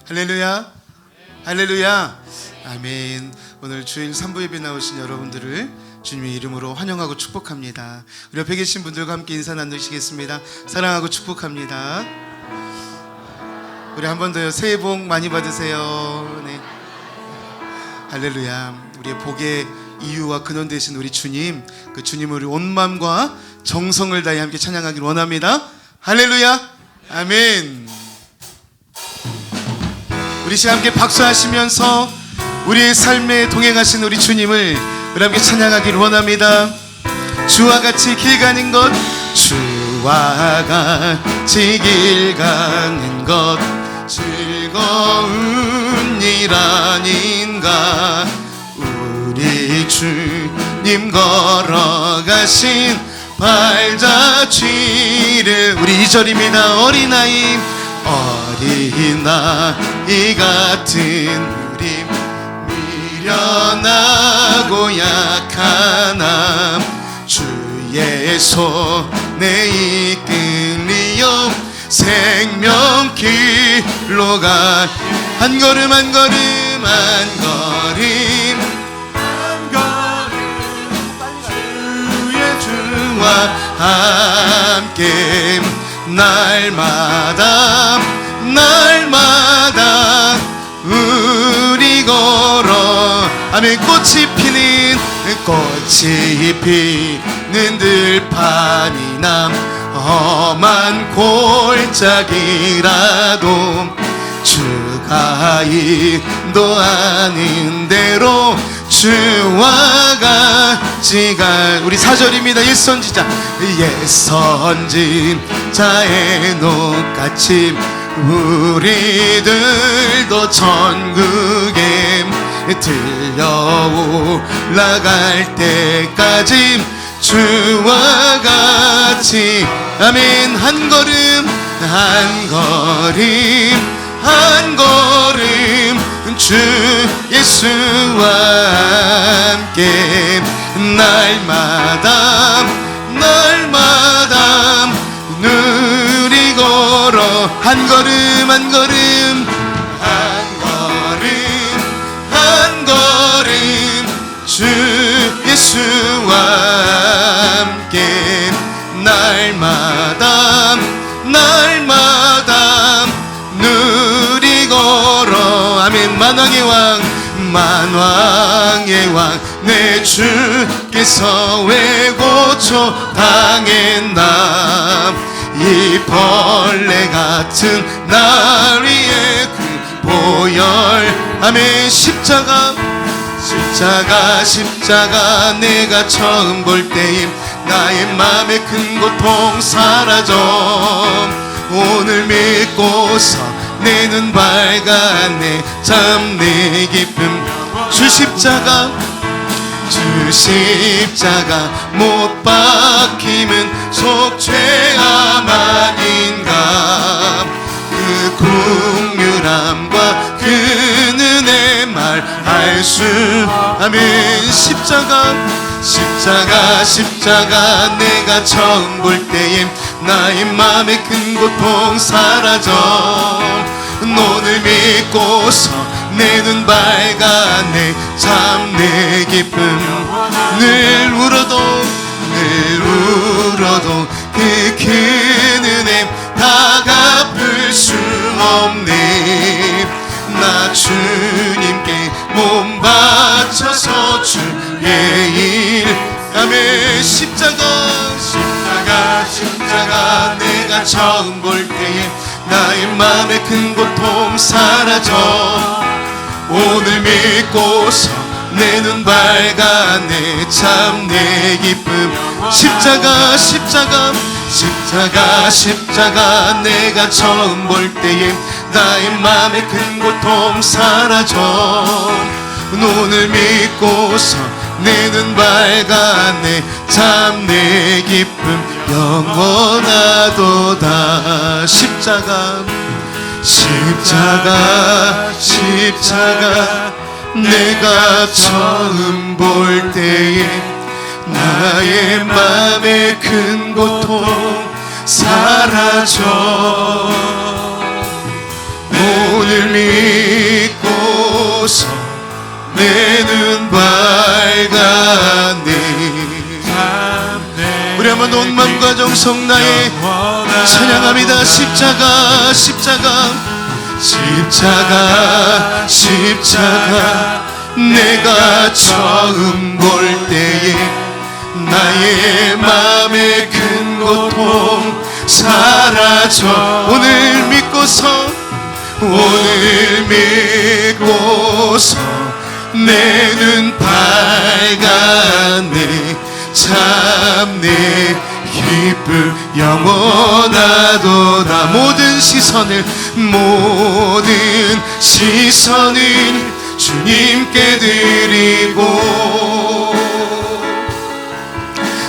할렐루야, 할렐루야, 아멘. 오늘 주일 3부 예배 나오신 여러분들을 주님의 이름으로 환영하고 축복합니다. 우리 옆에 계신 분들과 함께 인사 나누시겠습니다. 사랑하고 축복합니다. 우리 한 번 더요. 새해 복 많이 받으세요. 네. 할렐루야. 우리의 복의 이유와 근원 되신 우리 주님, 그 주님을 온 마음과 정성을 다해 함께 찬양하길 원합니다. 할렐루야, 아멘. 우리 시간 함께 박수하시면서 우리의 삶에 동행하신 우리 주님을 우리 함께 찬양하길 원합니다. 주와 같이 길 가는 것, 주와 같이 길 가는 것 즐거운 일 아닌가. 우리 주님 걸어가신 발자취를, 우리 2절입니다. 어린아이 같은 우리 미련하고 약한 남 주의 손에 이끌리어 생명길로 가. 한 걸음 한 걸음 한 걸음 주의 주와 함께 날마다 우리 걸어. 아멘. 꽃이 피는 들판이나 험한 골짜기라도 주가 인도하는 대로 주와 같이 갈. 우리 4절입니다. 옛선지자의 녹같이 우리들도 천국에 들려올라갈 때까지 주와 같이. 아멘. 한 걸음 한 걸음 주 예수와 함께 날마다 우리 걸어. 한 걸음 한 걸음 주 예수와 함께 날마다 누리 걸어. 아멘. 만왕의 왕 내 주께서 왜 고쳐 당했나. 이 벌레 같은 날 위에 그 보혈. 아멘. 십자가 내가 처음 볼 때임 나의 맘에 큰 고통 사라져. 오늘 믿고서 내 눈 밝았네. 참 내 기쁨. 주 십자가 못 박힘은 속죄함 아닌가. 그 국률함과 그 은혜 말할 수. 아멘. 십자가 내가 처음 볼 때에 나의 맘에 큰 고통 사라져. 오늘 믿고서 내 눈 밝았네. 참 내 기쁨. 늘 울어도 그 큰 은혜 다 갚을 수 없네. 나 주님께 몸 바쳐서 주의 일. 아멘. 십자가 내가 처음 볼 때에 나의 맘에 큰 고통 사라져. 오늘 믿고서 내 눈 밝았네. 참 내 기쁨. 십자가 내가 처음 볼 때에 나의 맘에 큰 고통 사라져. 오늘 믿고서 내 눈 밝았네. 참 내 기쁨 영원하도다. 십자가 내가 처음 볼 때에 나의 맘에 큰 고통 사라져. 오늘 믿고서 내 눈 밝았네. 우리 한번 온 마음과 정성 다해 찬양합니다. 십자가 십자가 십자가 십자가 내가 처음 볼 때에 나의 맘의 큰 고통 사라져. 오늘 믿고서 내 눈 밝았네. 참 내 기쁨 영원하도다. 모든 시선을 주님께 드리고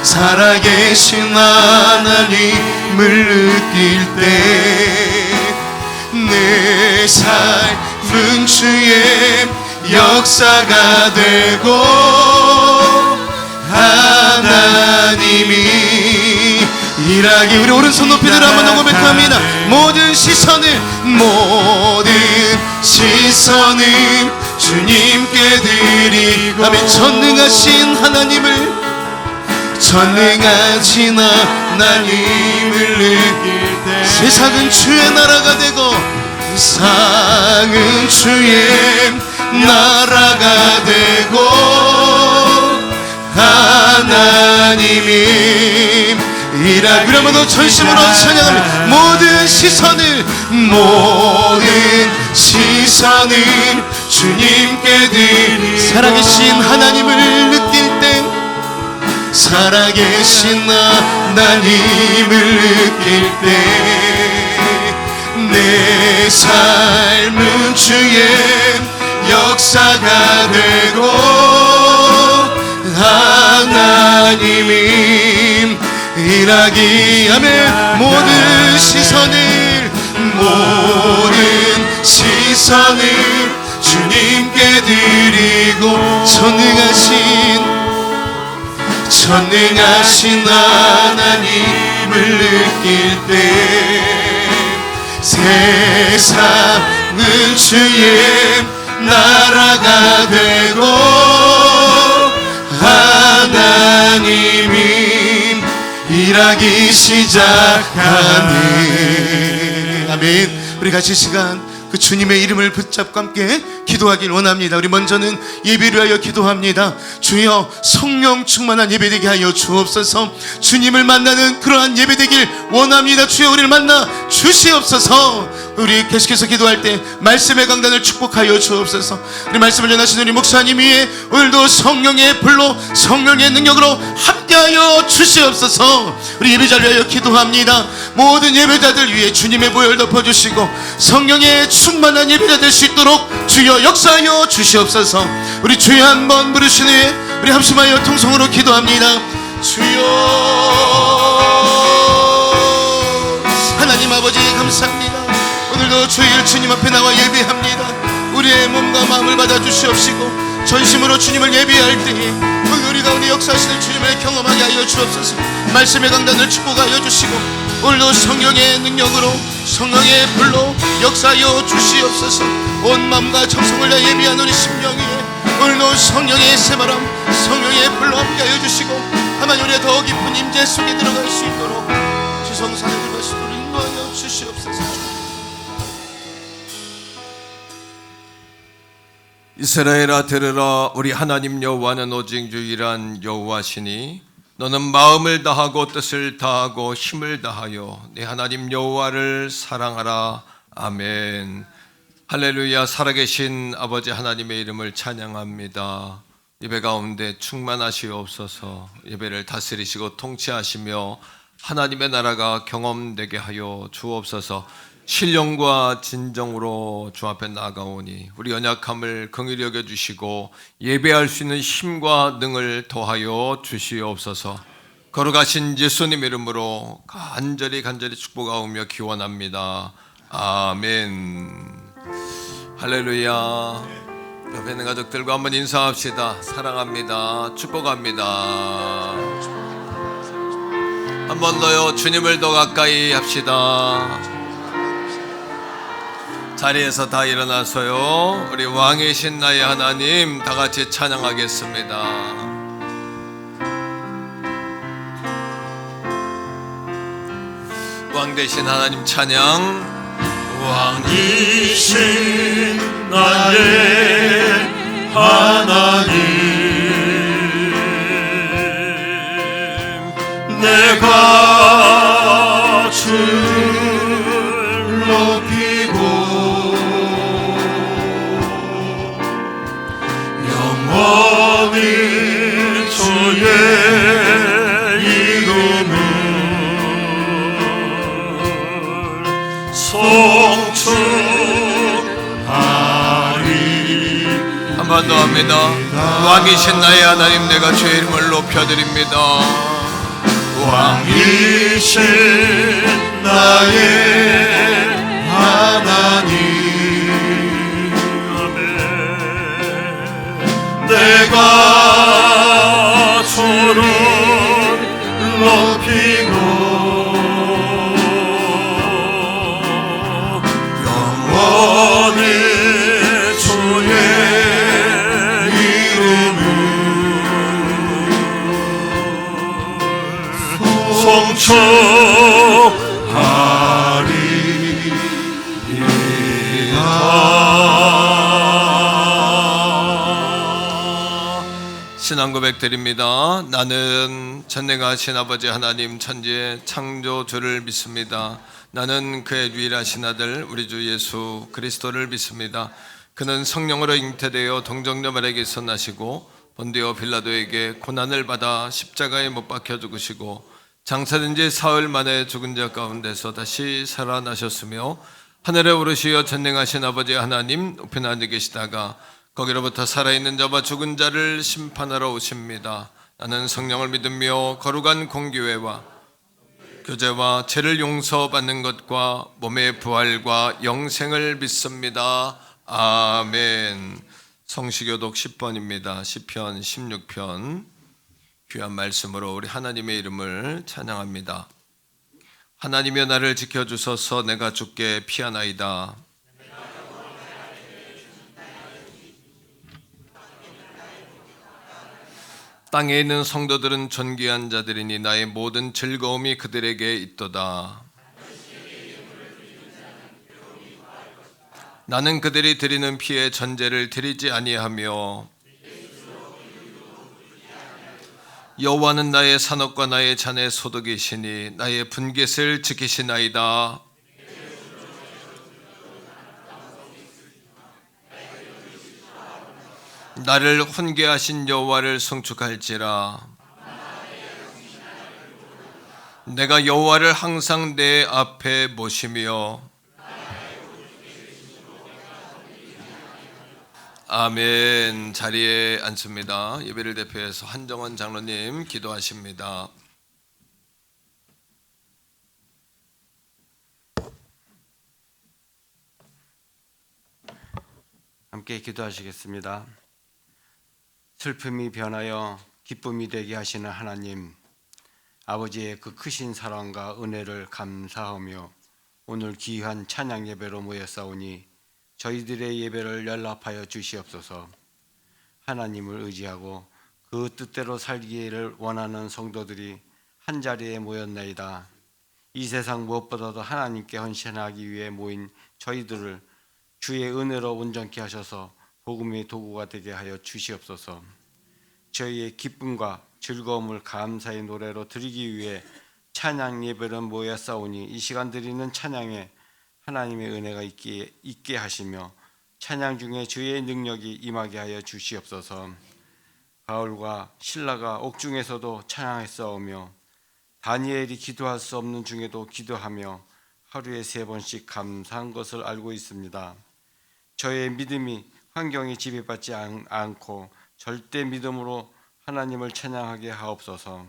살아계신 하나님을 느낄 때 내 삶은 주의 역사가 되고 하나님이 일하기. 우리 오른손 높이 들어 한번 고백합니다. 모든 시선을 주님께 드리고 아멘. 전능하신 하나님을 느낄 때 세상은 주의 나라가 되고 세상은 주의 나라가 되고 하나님이 일하기. 그러면 더 전심으로 찬양합니다. 모든 시선을 주님께 드리. 살아계신 하나님을 느낄 때 살아계신 하나님을 느낄 때 내 삶은 주의 역사가 되고 하나님이 일하기. 아멘. 모든 시선을 주님께 드리고 전능하신 하나님을 느낄 때 세상은 주의 나라가 되고 하나님이 일하기 시작하네. 아멘. 우리 같이 시간 그 주님의 이름을 붙잡고 함께 기도하길 원합니다. 우리 먼저는 예배를 하여 기도합니다. 주여, 성령 충만한 예배되게 하여 주옵소서. 주님을 만나는 그러한 예배되길 원합니다. 주여, 우리를 만나 주시옵소서. 우리 계속해서 기도할 때 말씀의 강단을 축복하여 주옵소서. 우리 말씀을 전하시는 우리 목사님 위에 오늘도 성령의 불로 성령의 능력으로 함께하여 주시옵소서. 우리 예배자를 위하여 기도합니다. 모든 예배자들 위해 주님의 보혈 덮어주시고 성령의 충만한 예배자 될 수 있도록 주여 역사하여 주시옵소서. 우리 주여 한번 부르신 후에 우리 합심하여 통성으로 기도합니다. 주여, 하나님 아버지 감사합니다. 오늘도 주일 주님 앞에 나와 예배합니다. 우리의 몸과 마음을 받아 주시옵시고 전심으로 주님을 예배할 때에 오늘 우리 가운데 역사하시는 주님을 경험하게 하여 주옵소서. 말씀의 강단을 축복하여 주시고 오늘도 성령의 능력으로 성령의 불로 역사하여 주시옵소서. 온 마음과 정성을 다해 예배한 우리 심령 위에 오늘도 성령의 새바람 성령의 불로 함께하여 주시고 하나님 우리의 더 깊은 임재 속에 들어갈 수 있도록 지성산에 들어가시도록 인도하여 주시옵소서. 이스라엘아 들으라. 우리 하나님 여호와는 오직 유일한 여호와시니 너는 마음을 다하고 뜻을 다하고 힘을 다하여 내 하나님 여호와를 사랑하라. 아멘. 할렐루야. 살아계신 아버지 하나님의 이름을 찬양합니다. 예배 가운데 충만하시옵소서. 예배를 다스리시고 통치하시며 하나님의 나라가 경험되게 하여 주옵소서. 신령과 진정으로 주 앞에 나아가오니 우리 연약함을 긍휼히 여겨주시고 예배할 수 있는 힘과 능을 더하여 주시옵소서. 걸어가신 예수님 이름으로 간절히 축복하오며 기원합니다. 아멘. 할렐루야. 옆에 있는 가족들과 한번 인사합시다. 사랑합니다. 축복합니다. 한 번 더요. 주님을 더 가까이 합시다. 자리에서 다 일어나서요, 우리 왕이신 나의 하나님 다 같이 찬양하겠습니다. 왕 되신 하나님 찬양. 왕이신 나의 하나님, 내가 주를 높이고 영원히 주의 이름을 송축하리. 한 번 더 합니다. 왕이신 나의 하나님 내가 주의 이름을 높여드립니다. 왕이신 나의 하나님, 내가 주를 높이고 영원히 주의 이름을 송축하리이다. 신앙 고백 드립니다. 나는 전능하신 아버지 하나님 천지의 창조주를 믿습니다. 나는 그의 유일하신 아들 우리 주 예수 그리스도를 믿습니다. 그는 성령으로 잉태되어 동정녀 마리아에게서 나시고 본디오 빌라도에게 고난을 받아 십자가에 못 박혀 죽으시고 장사된 지 사흘 만에 죽은 자 가운데서 다시 살아나셨으며 하늘에 오르시어 전능하신 아버지 하나님 우편 안에 계시다가 거기로부터 살아있는 자와 죽은 자를 심판하러 오십니다. 나는 성령을 믿으며 거룩한 공교회와 교제와 죄를 용서받는 것과 몸의 부활과 영생을 믿습니다. 아멘. 성시교독 10번입니다. 시편 16편. 귀한 말씀으로 우리 하나님의 이름을 찬양합니다. 하나님여 나를 지켜주소서. 내가 주께 피하나이다. 땅에 있는 성도들은 존귀한 자들이니 나의 모든 즐거움이 그들에게 있도다. 나는 그들이 드리는 피에 전제를 드리지 아니하며 여호와는 나의 산업과 나의 잔의 소득이시니 나의 분깃을 지키시나이다. 나를 훈계하신 여호와를 송축할지라. 내가 여호와를 항상 내 앞에 모시며 아멘. 자리에 앉습니다. 예배를 대표해서 한정원 장로님 기도하십니다. 함께 기도하시겠습니다. 슬픔이 변하여 기쁨이 되게 하시는 하나님, 아버지의 그 크신 사랑과 은혜를 감사하며 오늘 귀한 찬양 예배로 모였사오니 저희들의 예배를 연락하여 주시옵소서. 하나님을 의지하고 그 뜻대로 살기를 원하는 성도들이 한자리에 모였나이다. 이 세상 무엇보다도 하나님께 헌신하기 위해 모인 저희들을 주의 은혜로 온전케 하셔서 복음의 도구가 되게 하여 주시옵소서. 저희의 기쁨과 즐거움을 감사의 노래로 드리기 위해 찬양 예배를 모였사오니 이 시간 드리는 찬양에 하나님의 은혜가 있게 하시며 찬양 중에 주의 능력이 임하게 하여 주시옵소서. 바울과 신라가 옥중에서도 찬양했사오며 다니엘이 기도할 수 없는 중에도 기도하며 하루에 3번씩 감사한 것을 알고 있습니다. 저의 믿음이 환경에 지배받지 않고 절대 믿음으로 하나님을 찬양하게 하옵소서.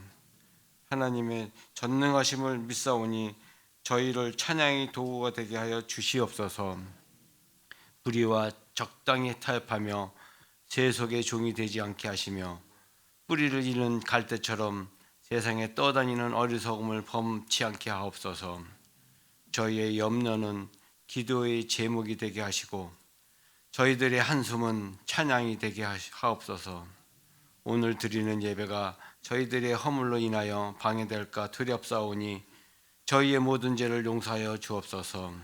하나님의 전능하심을 믿사오니 저희를 찬양의 도구가 되게 하여 주시옵소서. 불의와 적당히 타협하며 세속의 종이 되지 않게 하시며 뿌리를 잃은 갈대처럼 세상에 떠다니는 어리석음을 범치 않게 하옵소서. 저희의 염려는 기도의 제목이 되게 하시고 저희들의 한숨은 찬양이 되게 하옵소서. 오늘 드리는 예배가 저희들의 허물로 인하여 방해될까 두렵사오니 저희의 모든 죄를 용서하여 주옵소서.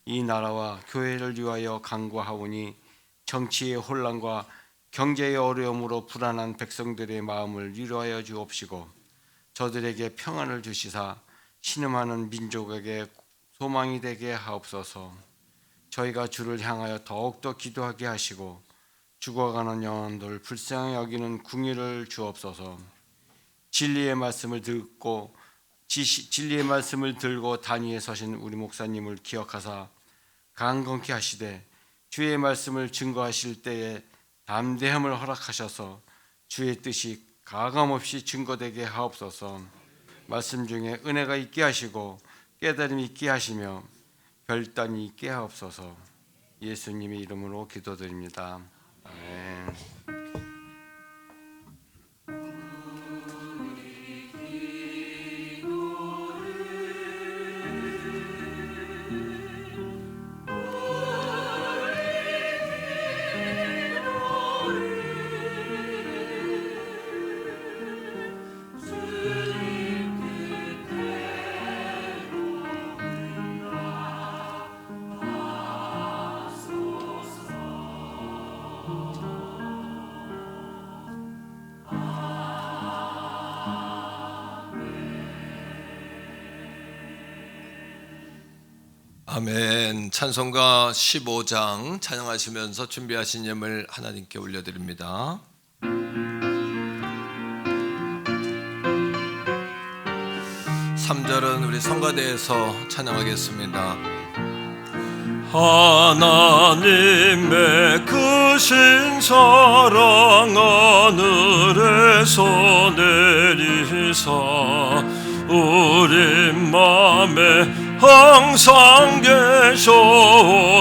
이 나라와 교회를 위하여 간구하오니 정치의 혼란과 경제의 어려움으로 불안한 백성들의 마음을 위로하여 주옵시고 저들에게 평안을 주시사 신음하는 민족에게 소망이 되게 하옵소서. 저희가 주를 향하여 더욱더 기도하게 하시고 죽어가는 영혼들 불쌍히 여기는 궁유를 주옵소서. 진리의 말씀을 들고 단위에 서신 우리 목사님을 기억하사 강건케 하시되 주의 말씀을 증거하실 때에 담대함을 허락하셔서 주의 뜻이 가감없이 증거되게 하옵소서. 말씀 중에 은혜가 있게 하시고 깨달음이 있게 하시며 결단이 있게 하옵소서. 예수님의 이름으로 기도드립니다. 아멘. 아멘. 찬송가 15장 찬양하시면서 준비하신 예물 하나님께 올려드립니다. 3절은 우리 성가대에서 찬양하겠습니다. 하나님의 크신 사랑 하늘에서 내리사 우리 맘에 항상 계셔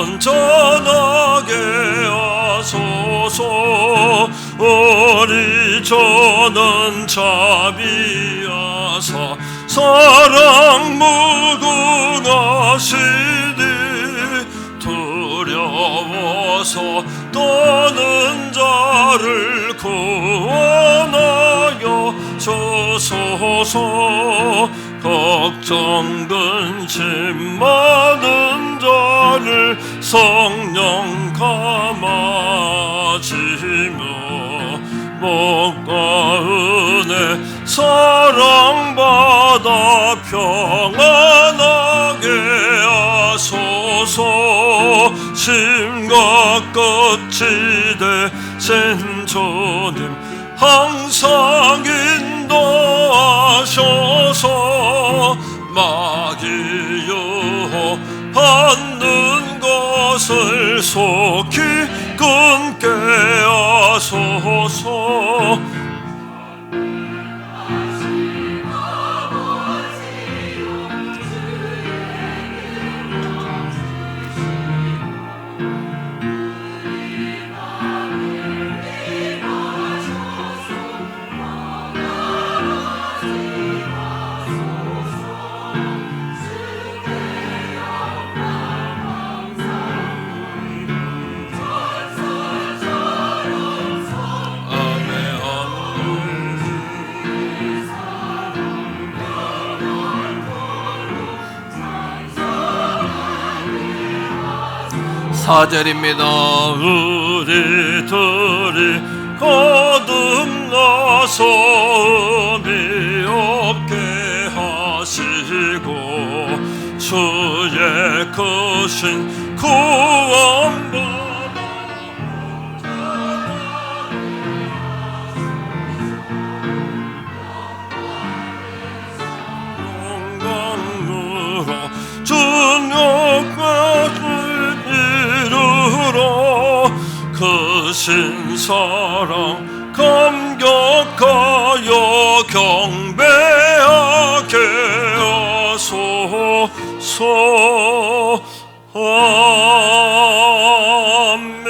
온전하게 하소서. 우리 저는 자비하사 사랑 무궁하시니 두려워서 떠는 자를 구원하여 주소서. 걱정 근심 많은 자를 성령 감아지며 복과 은혜 사랑받아 평안하게 하소서. 심과 끝이 되신 주님 항상 인도하셔서 마귀 유혹받는 것을 속히 끊게 하소서. 사절입니다. 우리들이 거듭나서 의미 없게 하시고 주의 크신 구원받아 영광으로 주님께서 이르러 크신 사랑 감격하여 경배하게 하소서. 아멘.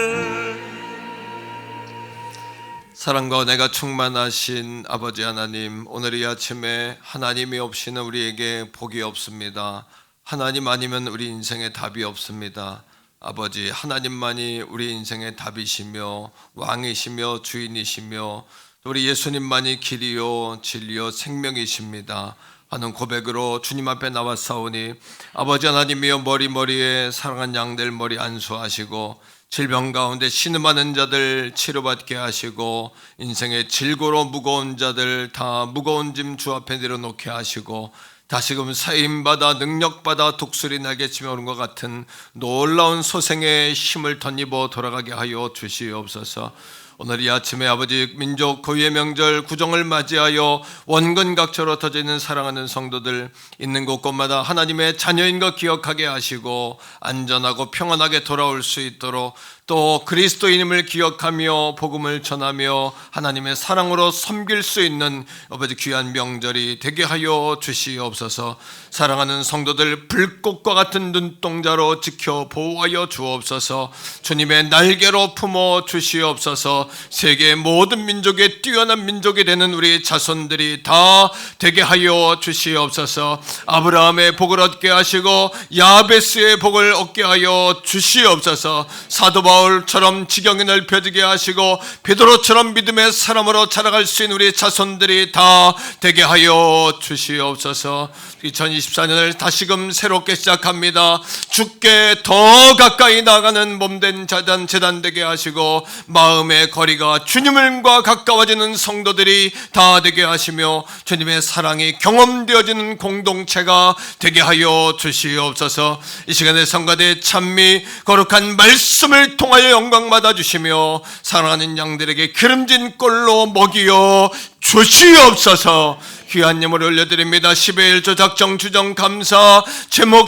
사랑과 은혜가 충만하신 아버지 하나님, 오늘 이 아침에 하나님이 없이는 우리에게 복이 없습니다. 하나님 아니면 우리 인생에 답이 없습니다. 아버지 하나님만이 우리 인생의 답이시며 왕이시며 주인이시며 또 우리 예수님만이 길이요 진리요 생명이십니다 하는 고백으로 주님 앞에 나왔사오니 아버지 하나님이여 머리머리에 사랑한 양들 머리 안수하시고 질병 가운데 신음하는 자들 치료받게 하시고 인생의 질고로 무거운 자들 다 무거운 짐 주 앞에 내려놓게 하시고 다시금 사임받아 능력받아 독수리 날개치며 오는 것 같은 놀라운 소생의 힘을 덧입어 돌아가게 하여 주시옵소서. 오늘 이 아침에 아버지 민족 고유의 명절 구정을 맞이하여 원근각처로 터져 있는 사랑하는 성도들 있는 곳곳마다 하나님의 자녀인 것 기억하게 하시고 안전하고 평안하게 돌아올 수 있도록 또 그리스도인임을 기억하며 복음을 전하며 하나님의 사랑으로 섬길 수 있는 아버지 귀한 명절이 되게 하여 주시옵소서. 사랑하는 성도들 불꽃과 같은 눈동자로 지켜 보호하여 주옵소서. 주님의 날개로 품어 주시옵소서. 세계 모든 민족의 뛰어난 민족이 되는 우리 자손들이 다 되게 하여 주시옵소서. 아브라함의 복을 얻게 하시고 야베스의 복을 얻게 하여 주시옵소서. 사도 바울처럼 지경이 넓혀지게 하시고 베드로처럼 믿음의 사람으로 자라갈 수 있는 우리 자손들이 다 되게 하여 주시옵소서. 2024년을 다시금 새롭게 시작합니다. 주께 더 가까이 나가는 몸된 재단 되게 하시고 마음의 거리가 주님과 가까워지는 성도들이 다 되게 하시며 주님의 사랑이 경험되어지는 공동체가 되게 하여 주시옵소서. 이 시간에 성가대 찬미 거룩한 말씀을 통하여 영광 받아 주시며 사랑하는 양들에게 기름진 꼴로 먹이어 주시옵소서. 귀한 예물을 올려드립니다. 10의 1조 작정 주정 감사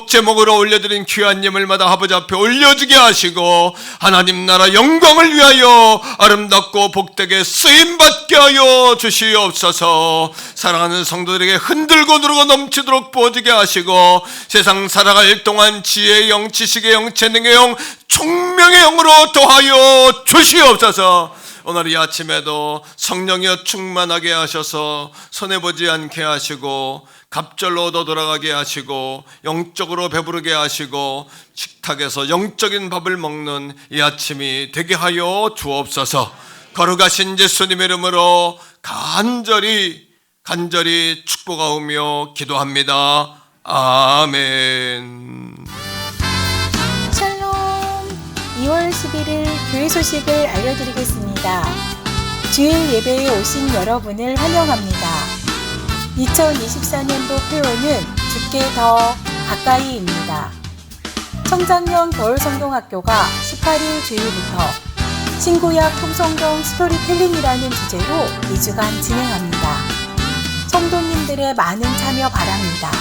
제목으로 올려드린 귀한 예물마다 아버지 앞에 올려주게 하시고 하나님 나라 영광을 위하여 아름답고 복되게 쓰임받게 하여 주시옵소서. 사랑하는 성도들에게 흔들고 누르고 넘치도록 부어지게 하시고 세상 살아갈 동안 지혜의 영, 지식의 영, 재능의 영, 총명의 영으로 더하여 주시옵소서. 오늘 이 아침에도 성령이여 충만하게 하셔서 손해보지 않게 하시고 갑절로 얻어 돌아가게 하시고 영적으로 배부르게 하시고 식탁에서 영적인 밥을 먹는 이 아침이 되게 하여 주옵소서. 거룩하신 예수님의 이름으로 간절히 축복하오며 기도합니다. 아멘. 2월 11일 교회 소식을 알려드리겠습니다. 주일 예배에 오신 여러분을 환영합니다. 2024년도 표어는 주께 더 가까이입니다. 청장년 겨울성경학교가 18일 주일부터 신구약 통성경 스토리텔링이라는 주제로 2주간 진행합니다. 성도님들의 많은 참여 바랍니다.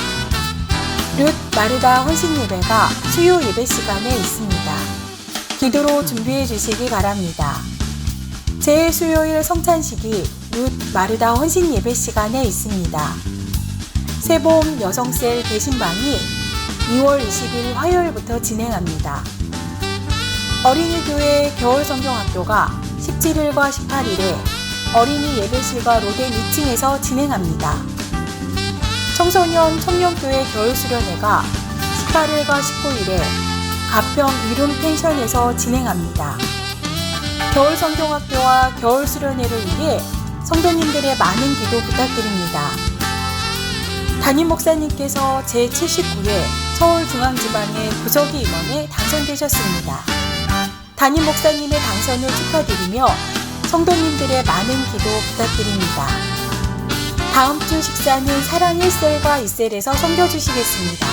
룻 마르다 헌신 예배가 수요 예배 시간에 있습니다. 기도로 준비해 주시기 바랍니다. 제1수요일 성찬식이 룻 마르다 헌신 예배 시간에 있습니다. 새봄 여성셀 개신반이 2월 20일 화요일부터 진행합니다. 어린이교회 겨울성경학교가 17일과 18일에 어린이 예배실과 로덴 2층에서 진행합니다. 청소년 청년교회 겨울수련회가 18일과 19일에 가평 이룸 펜션에서 진행합니다. 겨울성경학교와 겨울수련회를 위해 성도님들의 많은 기도 부탁드립니다. 담임 목사님께서 제79회 서울중앙지방의 부서기 임원에 당선되셨습니다. 담임 목사님의 당선을 축하드리며 성도님들의 많은 기도 부탁드립니다. 다음 주 식사는 사랑 1셀과 2셀에서 섬겨주시겠습니다.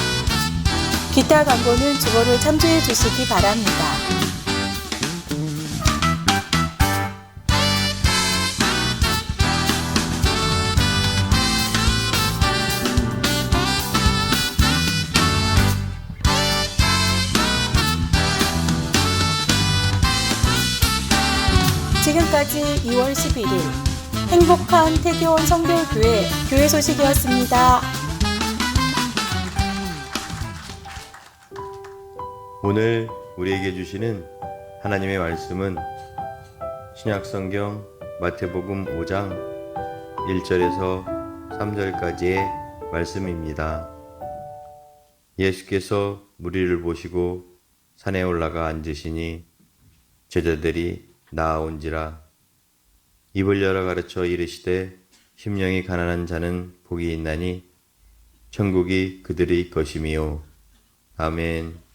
기타 광고는 주보를 참조해 주시기 바랍니다. 지금까지 2월 11일 행복한 태교원 성결교회 교회 소식이었습니다. 오늘 우리에게 주시는 하나님의 말씀은 신약성경 마태복음 5장 1절에서 3절까지의 말씀입니다. 예수께서 무리를 보시고 산에 올라가 앉으시니 제자들이 나아온지라. 입을 열어 가르쳐 이르시되 심령이 가난한 자는 복이 있나니 천국이 그들의 것임이요. 아멘.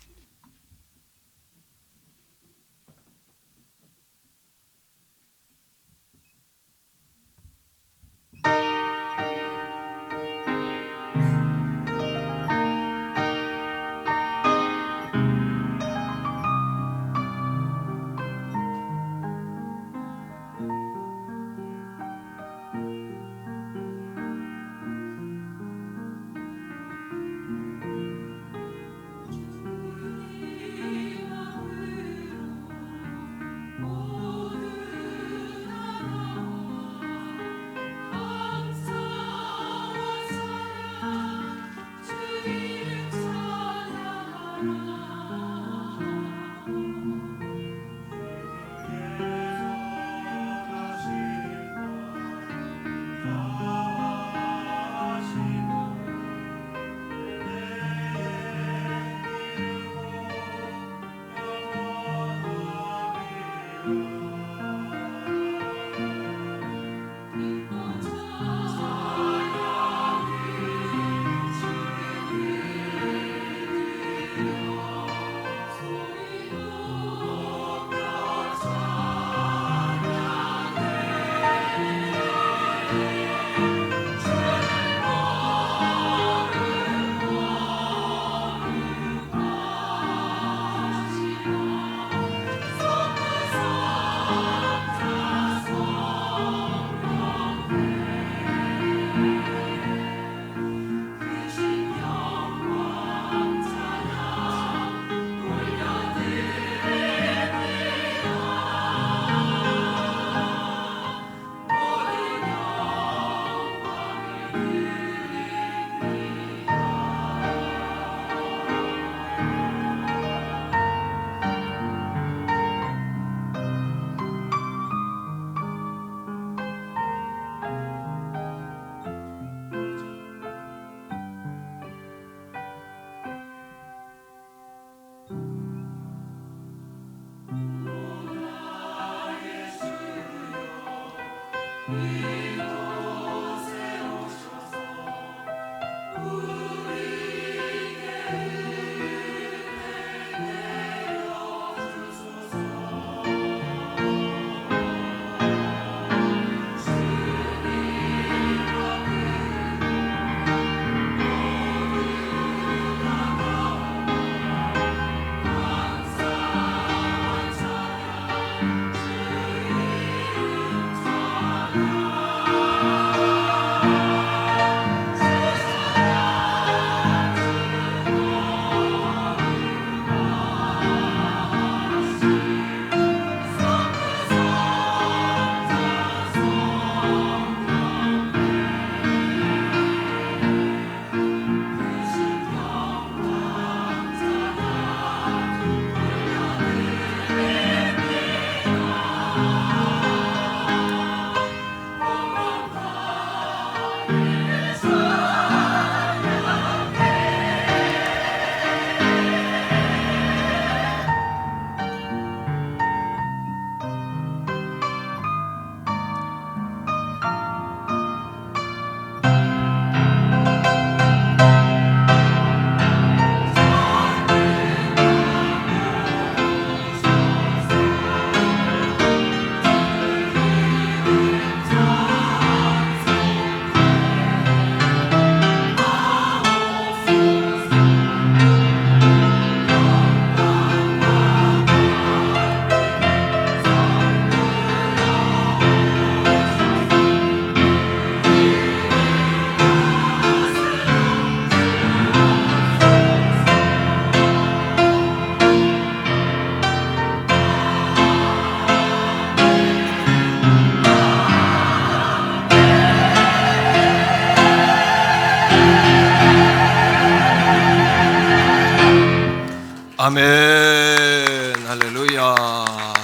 아멘. 할렐루야.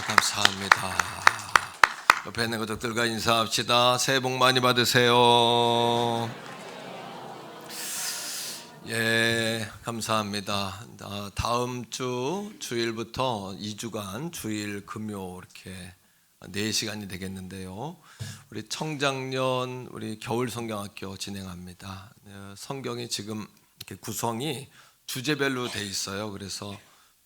감사합니다. 옆에 있는 가족들과 인사합시다. 새해 복 많이 받으세요. 예, 감사합니다. 다음 주 주일부터 2주간 주일 금요 이렇게 4시간이 되겠는데요. 우리 청작년 우리 겨울 성경학교 진행합니다. 성경이 지금 이렇게 구성이 주제별로 돼 있어요. 그래서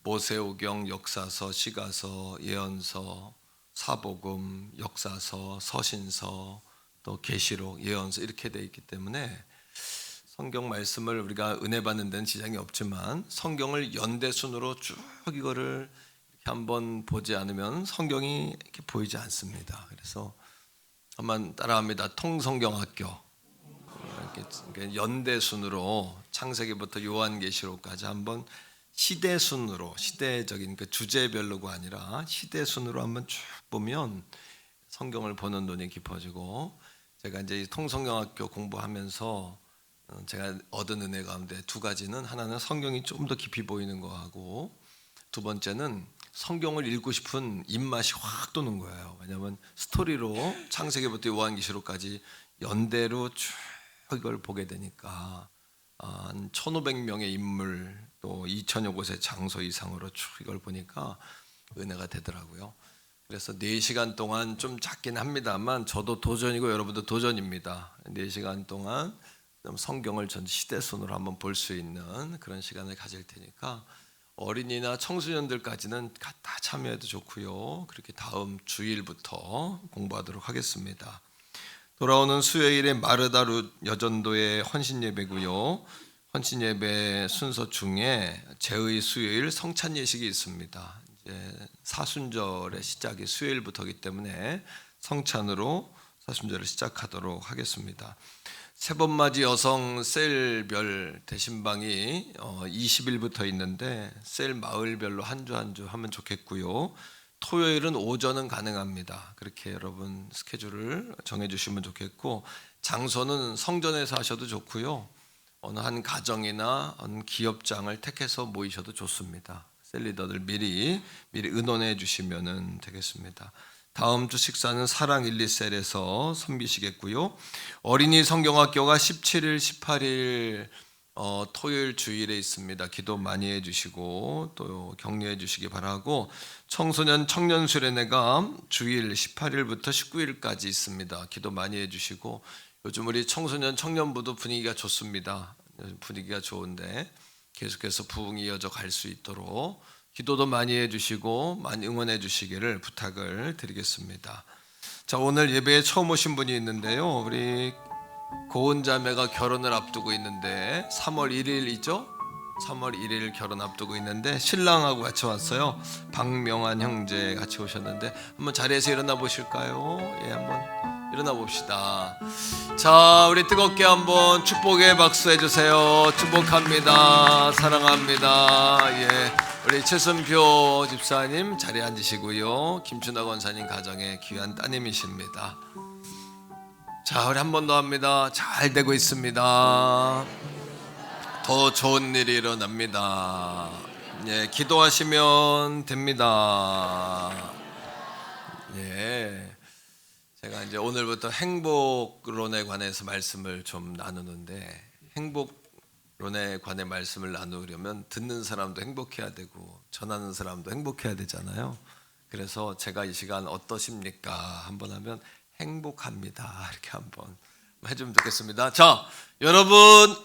모세오경, 역사서, 시가서, 예언서, 사복음, 역사서, 서신서, 또 계시록, 예언서 이렇게 돼 있기 때문에 성경 말씀을 우리가 은혜 받는 데는 지장이 없지만 성경을 연대 순으로 쭉 이거를 이렇게 한번 보지 않으면 성경이 이렇게 보이지 않습니다. 그래서 한번 따라합니다. 통성경학교. 이렇게 연대 순으로 창세기부터 요한계시록까지 한번 시대 순으로, 시대적인 그 주제별로가 아니라 시대 순으로 한번 쭉 보면 성경을 보는 눈이 깊어지고, 제가 이제 통성경학교 공부하면서 제가 얻은 은혜 가운데 2가지는, 하나는 성경이 좀 더 깊이 보이는 거하고, 2번째는 성경을 읽고 싶은 입맛이 확 도는 거예요. 왜냐하면 스토리로 창세기부터 요한계시록까지 연대로 쭉 이걸 보게 되니까 한 1500명의 인물 또 2000여 곳의 장소 이상으로 쭉 이걸 보니까 은혜가 되더라고요. 그래서 4시간 동안 좀 작긴 합니다만 저도 도전이고 여러분도 도전입니다. 4시간 동안 성경을 전 시대순으로 한번 볼 수 있는 그런 시간을 가질 테니까 어린이나 청소년들까지는 다 참여해도 좋고요. 그렇게 다음 주일부터 공부하도록 하겠습니다. 돌아오는 수요일에 마르다루 여전도의 헌신예배고요. 헌신예배 순서 중에 제의 수요일 성찬 예식이 있습니다. 이제 사순절의 시작이 수요일부터이기 때문에 성찬으로 사순절을 시작하도록 하겠습니다. 세번맞이 여성 셀별 대신방이 20일부터 있는데 셀 마을별로 한 주 한 주 하면 좋겠고요. 토요일은 오전은 가능합니다. 그렇게 여러분 스케줄을 정해주시면 좋겠고, 장소는 성전에서 하셔도 좋고요. 어느 한 가정이나 어느 기업장을 택해서 모이셔도 좋습니다. 셀리더들 미리 의논해 주시면 되겠습니다. 다음 주 식사는 사랑 1, 2셀에서 섬기시겠고요. 어린이 성경학교가 17일, 18일 토요일 주일에 있습니다. 기도 많이 해주시고 또 격려해 주시기 바라고, 청소년 청년 수련회가 주일 18일부터 19일까지 있습니다. 기도 많이 해주시고, 요즘 우리 청소년 청년부도 분위기가 좋습니다. 분위기가 좋은데 계속해서 부흥이 이어져 갈 수 있도록 기도도 많이 해주시고 많이 응원해 주시기를 부탁을 드리겠습니다. 자, 오늘 예배에 처음 오신 분이 있는데요. 우리 고은 자매가 결혼을 앞두고 있는데 3월 1일이죠? 3월 1일 결혼 앞두고 있는데 신랑하고 같이 왔어요. 박명환 형제 같이 오셨는데 한번 자리에서 일어나 보실까요? 예, 한번 일어나 봅시다. 자, 우리 뜨겁게 한번 축복의 박수 해주세요. 축복합니다. 사랑합니다. 예, 우리 최선표 집사님 자리에 앉으시고요. 김춘하 권사님 가정의 귀한 따님이십니다. 자, 우리 한 번 더 합니다. 잘 되고 있습니다. 더 좋은 일이 일어납니다. 예, 기도하시면 됩니다. 예. 제가 이제 오늘부터 행복론에 관해서 말씀을 좀 나누는데, 행복론에 관해 말씀을 나누려면 듣는 사람도 행복해야 되고 전하는 사람도 행복해야 되잖아요. 그래서 제가 이 시간 어떠십니까? 한번 하면 행복합니다. 이렇게 한번 해주면 좋겠습니다. 자, 여러분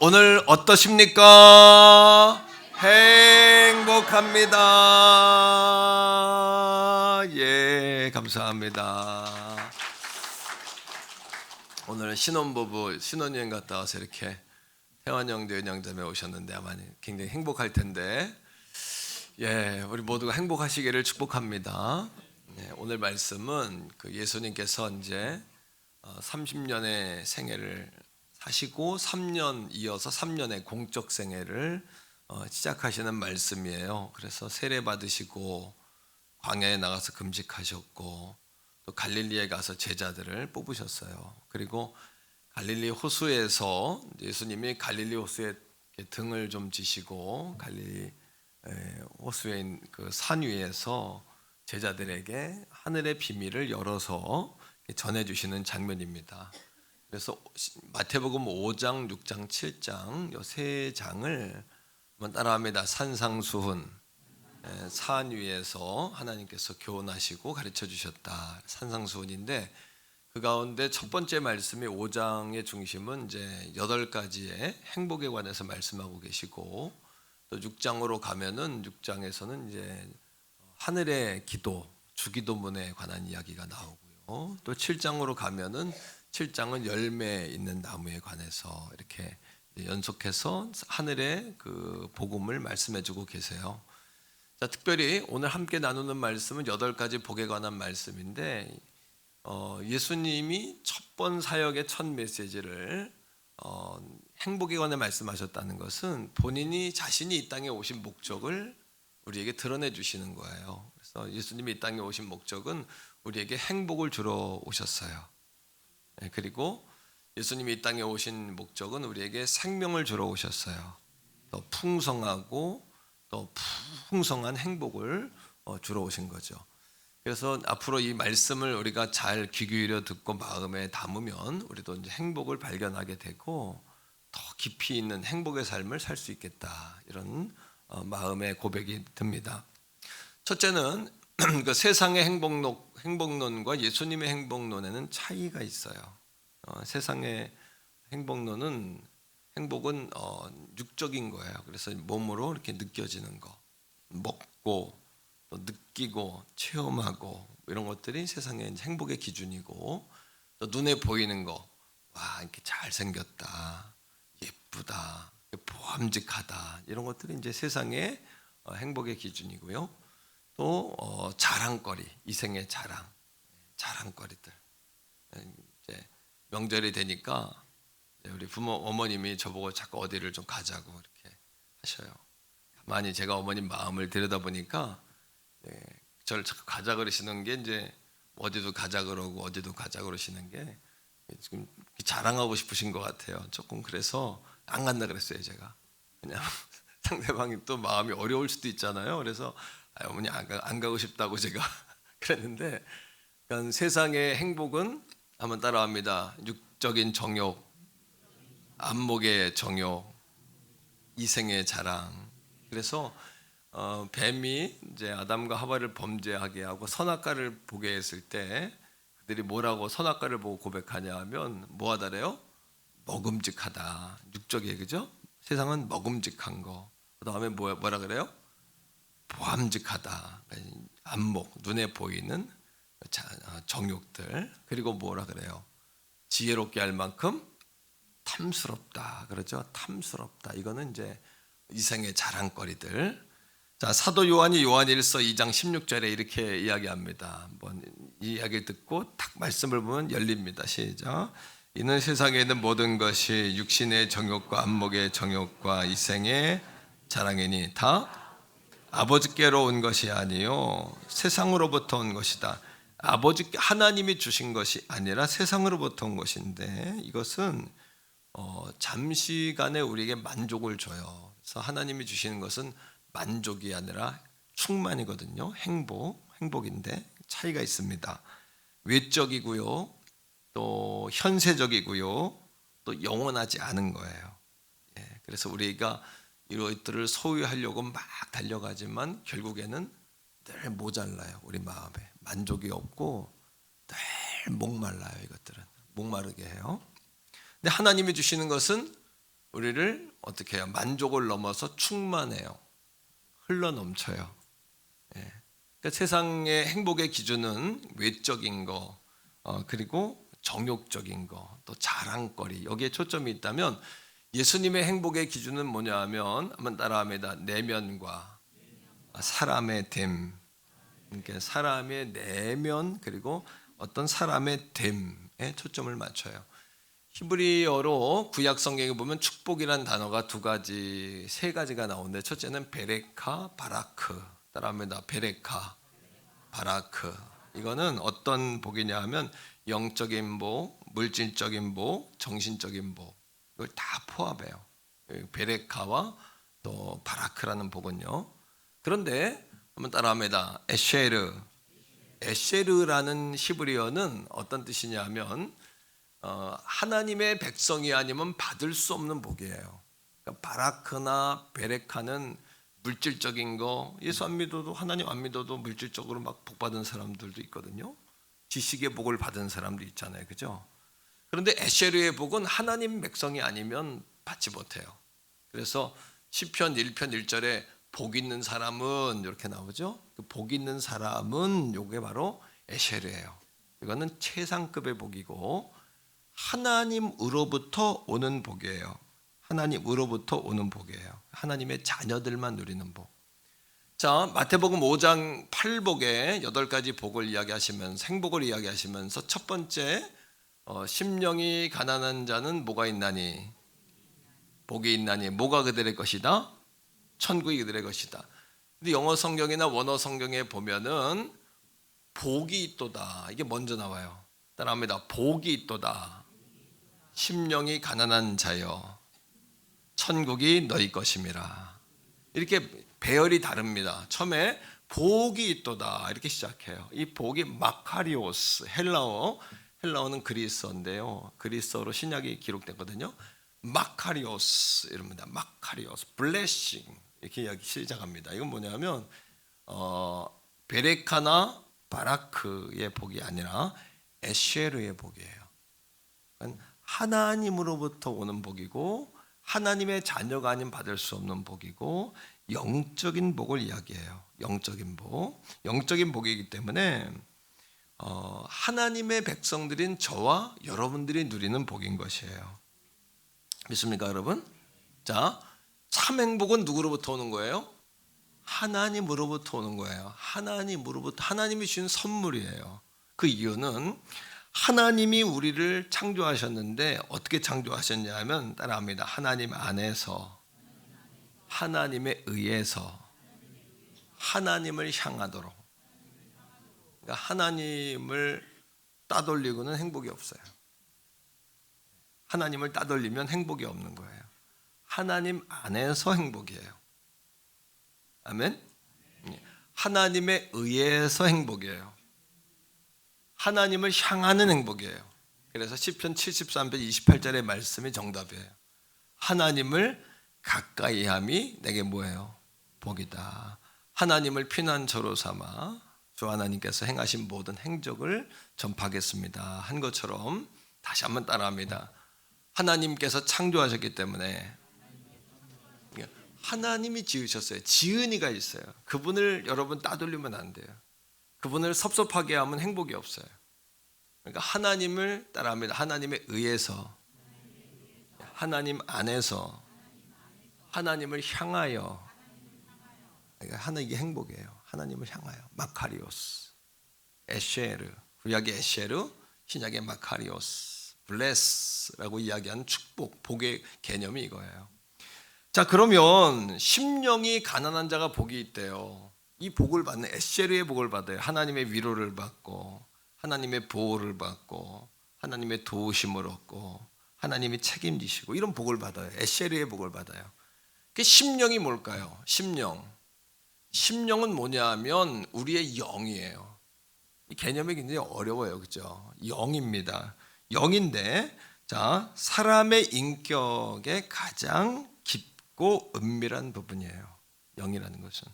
오늘 어떠십니까? 행복합니다. 예, 감사합니다. 오늘 신혼부부 신혼여행 갔다 와서 이렇게 태환 형제, 은영자매 오셨는데 아마 굉장히 행복할 텐데, 예, 우리 모두가 행복하시기를 축복합니다. 네, 오늘 말씀은 그 예수님께서 이제 30년의 생애를 사시고 3년 이어서 3년의 공적 생애를 시작하시는 말씀이에요. 그래서 세례 받으시고 광야에 나가서 금식하셨고 또 갈릴리에 가서 제자들을 뽑으셨어요. 그리고 갈릴리 호수에서 예수님이 갈릴리 호수에 등을 좀 지시고 갈릴리 호수의 그 산 위에서 제자들에게 하늘의 비밀을 열어서 전해주시는 장면입니다. 그래서 마태복음 5장, 6장, 7장 이 세 장을 한번 따라합니다. 산상수훈, 산 위에서 하나님께서 교훈하시고 가르쳐 주셨다. 산상수훈인데 그 가운데 첫 번째 말씀이 5장의 중심은 이제 8가지의 행복에 관해서 말씀하고 계시고, 또 6장으로 가면은 6장에서는 이제 하늘의 기도, 주기도문에 관한 이야기가 나오고요. 또 7장으로 가면은 7장은 열매 있는 나무에 관해서 이렇게 연속해서 하늘의 그 복음을 말씀해주고 계세요. 자, 특별히 오늘 함께 나누는 말씀은 8가지 복에 관한 말씀인데, 예수님이 첫 번 사역의 첫 메시지를 행복에 관해 말씀하셨다는 것은 본인이 자신이 이 땅에 오신 목적을 우리에게 드러내 주시는 거예요. 그래서 예수님이 이 땅에 오신 목적은 우리에게 행복을 주러 오셨어요. 그리고 예수님이 이 땅에 오신 목적은 우리에게 생명을 주러 오셨어요. 더 풍성하고 또 풍성한 행복을 주러 오신 거죠. 그래서 앞으로 이 말씀을 우리가 잘 귀 기울여 듣고 마음에 담으면 우리도 이제 행복을 발견하게 되고 더 깊이 있는 행복의 삶을 살 수 있겠다, 이런 마음의 고백이 듭니다. 첫째는 그 세상의 행복론과 예수님의 행복론에는 차이가 있어요. 세상의 행복은 육적인 거예요. 그래서 몸으로 이렇게 느껴지는 거, 먹고 또 느끼고 체험하고 이런 것들이 세상의 행복의 기준이고, 또 눈에 보이는 거, 와 이렇게 잘생겼다, 예쁘다, 보암직하다, 이런 것들이 이제 세상의 행복의 기준이고요. 또 자랑거리, 이생의 자랑거리들. 이제 명절이 되니까 우리 어머님이 저보고 자꾸 어디를 좀 가자고 이렇게 하셔요. 가만히 제가 어머님 마음을 들여다보니까 저를 자꾸 가자 그러시는 게, 이제 어디도 가자 그러고 어디도 가자 그러시는 게 지금 자랑하고 싶으신 것 같아요. 조금. 그래서 안 간다 그랬어요. 제가 그냥 상대방이 또 마음이 어려울 수도 있잖아요. 그래서 어머니 안 가고 싶다고 제가 그랬는데, 그러니까 세상의 행복은 한번 따라합니다. 육적인 정욕, 안목의 정욕, 이생의 자랑. 그래서 뱀이 이제 아담과 하와를 범죄하게 하고 선악과를 보게 했을 때 그들이 뭐라고 선악과를 보고 고백하냐 하면 뭐하다래요? 먹음직하다. 육적이에요, 그죠? 세상은 먹음직한 거. 그 다음에 뭐라 그래요? 보암직하다. 안목, 눈에 보이는 정욕들. 그리고 뭐라 그래요? 지혜롭게 할 만큼 탐스럽다. 그렇죠? 탐스럽다. 이거는 이제 이생의 자랑거리들. 자, 사도 요한이 요한일서 2장 16절에 이렇게 이야기합니다. 한번 이 이야기를 듣고 딱 말씀을 보면 열립니다. 시작. 이는 세상에 있는 모든 것이 육신의 정욕과 안목의 정욕과 이생의 자랑이니 다 아버지께로 온 것이 아니요 세상으로부터 온 것이다. 아버지께 하나님이 주신 것이 아니라 세상으로부터 온 것인데, 이것은 잠시간에 우리에게 만족을 줘요. 그래서 하나님이 주시는 것은 만족이 아니라 충만이거든요. 행복인데 차이가 있습니다. 외적이고요, 또 현세적이고요, 또 영원하지 않은 거예요. 그래서 우리가 이것들을 소유하려고 막 달려가지만 결국에는 늘 모자라요. 우리 마음에 만족이 없고 늘 목말라요. 이것들은 목마르게 해요. 근데 하나님이 주시는 것은 우리를 어떻게 해요? 만족을 넘어서 충만해요. 흘러 넘쳐요. 그러니까 세상의 행복의 기준은 외적인 거, 그리고 정욕적인 거, 또 자랑거리, 여기에 초점이 있다면 예수님의 행복의 기준은 뭐냐 하면 한번 따라합니다. 내면과 사람의 됨. 그러니까 사람의 내면, 그리고 어떤 사람의 됨에 초점을 맞춰요. 히브리어로 구약 성경에 보면 축복이란 단어가 세 가지가 나오는데, 첫째는 베레카, 바라크. 따라합니다. 베레카, 바라크. 이거는 어떤 복이냐 하면 영적인 복, 물질적인 복, 정신적인 복, 이걸 다 포함해요. 베레카와 또 바라크라는 복은요. 그런데 한번 따라합니다. 에쉐르라는 히브리어는 어떤 뜻이냐 하면 하나님의 백성이 아니면 받을 수 없는 복이에요. 그러니까 바라크나 베레카는 물질적인 거, 예수 안 믿어도 하나님 안 믿어도 물질적으로 막 복 받은 사람들도 있거든요. 지식의 복을 받은 사람도 있잖아요, 그죠? 그런데 에쉐르의 복은 하나님 백성이 아니면 받지 못해요. 그래서 시편 1편 1절에 복 있는 사람은 이렇게 나오죠. 그 복 있는 사람은 요게 바로 에쉐르예요. 이거는 최상급의 복이고 하나님으로부터 오는 복이에요. 하나님으로부터 오는 복이에요. 하나님의 자녀들만 누리는 복. 자, 마태복음 5장 8복에 8가지 복을 이야기하시면서 행복을 이야기하시면서 첫 번째 심령이 가난한 자는 뭐가 있나니? 복이 있나니. 뭐가 그들의 것이다? 천국이 그들의 것이다. 근데 영어 성경이나 원어 성경에 보면은 복이 있도다. 이게 먼저 나와요. 따라합니다. 복이 있도다. 심령이 가난한 자여 천국이 너희 것임이라. 이렇게 배열이 다릅니다. 처음에 복이 있도다 이렇게 시작해요. 이 복이 마카리오스, 헬라어는 그리스어인데요. 그리스어로 신약이 기록됐거든요. 마카리오스 이럽니다. 마카리오스, 블레싱 이렇게 이야기 시작합니다. 이건 뭐냐면 베레카나 바라크의 복이 아니라 에쉐르의 복이에요. 그러니까 하나님으로부터 오는 복이고 하나님의 자녀가 아닌 받을 수 없는 복이고 영적인 복을 이야기해요. 영적인 복. 영적인 복이기 때문에 하나님의 백성들인 저와 여러분들이 누리는 복인 것이에요. 믿습니까, 여러분? 자, 참 행복은 누구로부터 오는 거예요? 하나님으로부터 오는 거예요. 하나님으로부터, 하나님이 주신 선물이에요. 그 이유는 하나님이 우리를 창조하셨는데 어떻게 창조하셨냐 하면 따라합니다. 하나님 안에서, 하나님에 의해서 하나님을 향하도록. 그러니까 하나님을 따돌리고는 행복이 없어요. 하나님을 따돌리면 행복이 없는 거예요. 하나님 안에서 행복이에요. 아멘. 하나님에 의해서 행복이에요. 하나님을 향하는 행복이에요. 그래서 시편 73편 28절의 말씀이 정답이에요. 하나님을 가까이함이 내게 뭐예요? 복이다. 하나님을 피난처로 삼아 주 하나님께서 행하신 모든 행적을 전파하겠습니다 한 것처럼 다시 한번 따라합니다. 하나님께서 창조하셨기 때문에 하나님이 지으셨어요. 지은이가 있어요. 그분을 여러분 따돌리면 안 돼요. 그분을 섭섭하게 하면 행복이 없어요. 그러니까 하나님을 따라합니다. 하나님에 의해서, 하나님 안에서, 하나님을 향하여. 그러니까 하나 이게 행복이에요. 하나님을 향하여. 마카리오스, 에쉐르, 구약의 에쉐르, 신약의 마카리오스, 블레스라고 이야기하는 축복, 복의 개념이 이거예요. 자, 그러면 심령이 가난한 자가 복이 있대요. 이 복을 받는 에쉐르의 복을 받아요. 하나님의 위로를 받고 하나님의 보호를 받고 하나님의 도우심을 얻고 하나님이 책임지시고 이런 복을 받아요. 에쉐르의 복을 받아요. 그 심령이 뭘까요? 심령은 뭐냐 하면 우리의 영이에요. 이 개념이 굉장히 어려워요. 그죠? 영입니다. 영인데 자, 사람의 인격의 가장 깊고 은밀한 부분이에요. 영이라는 것은.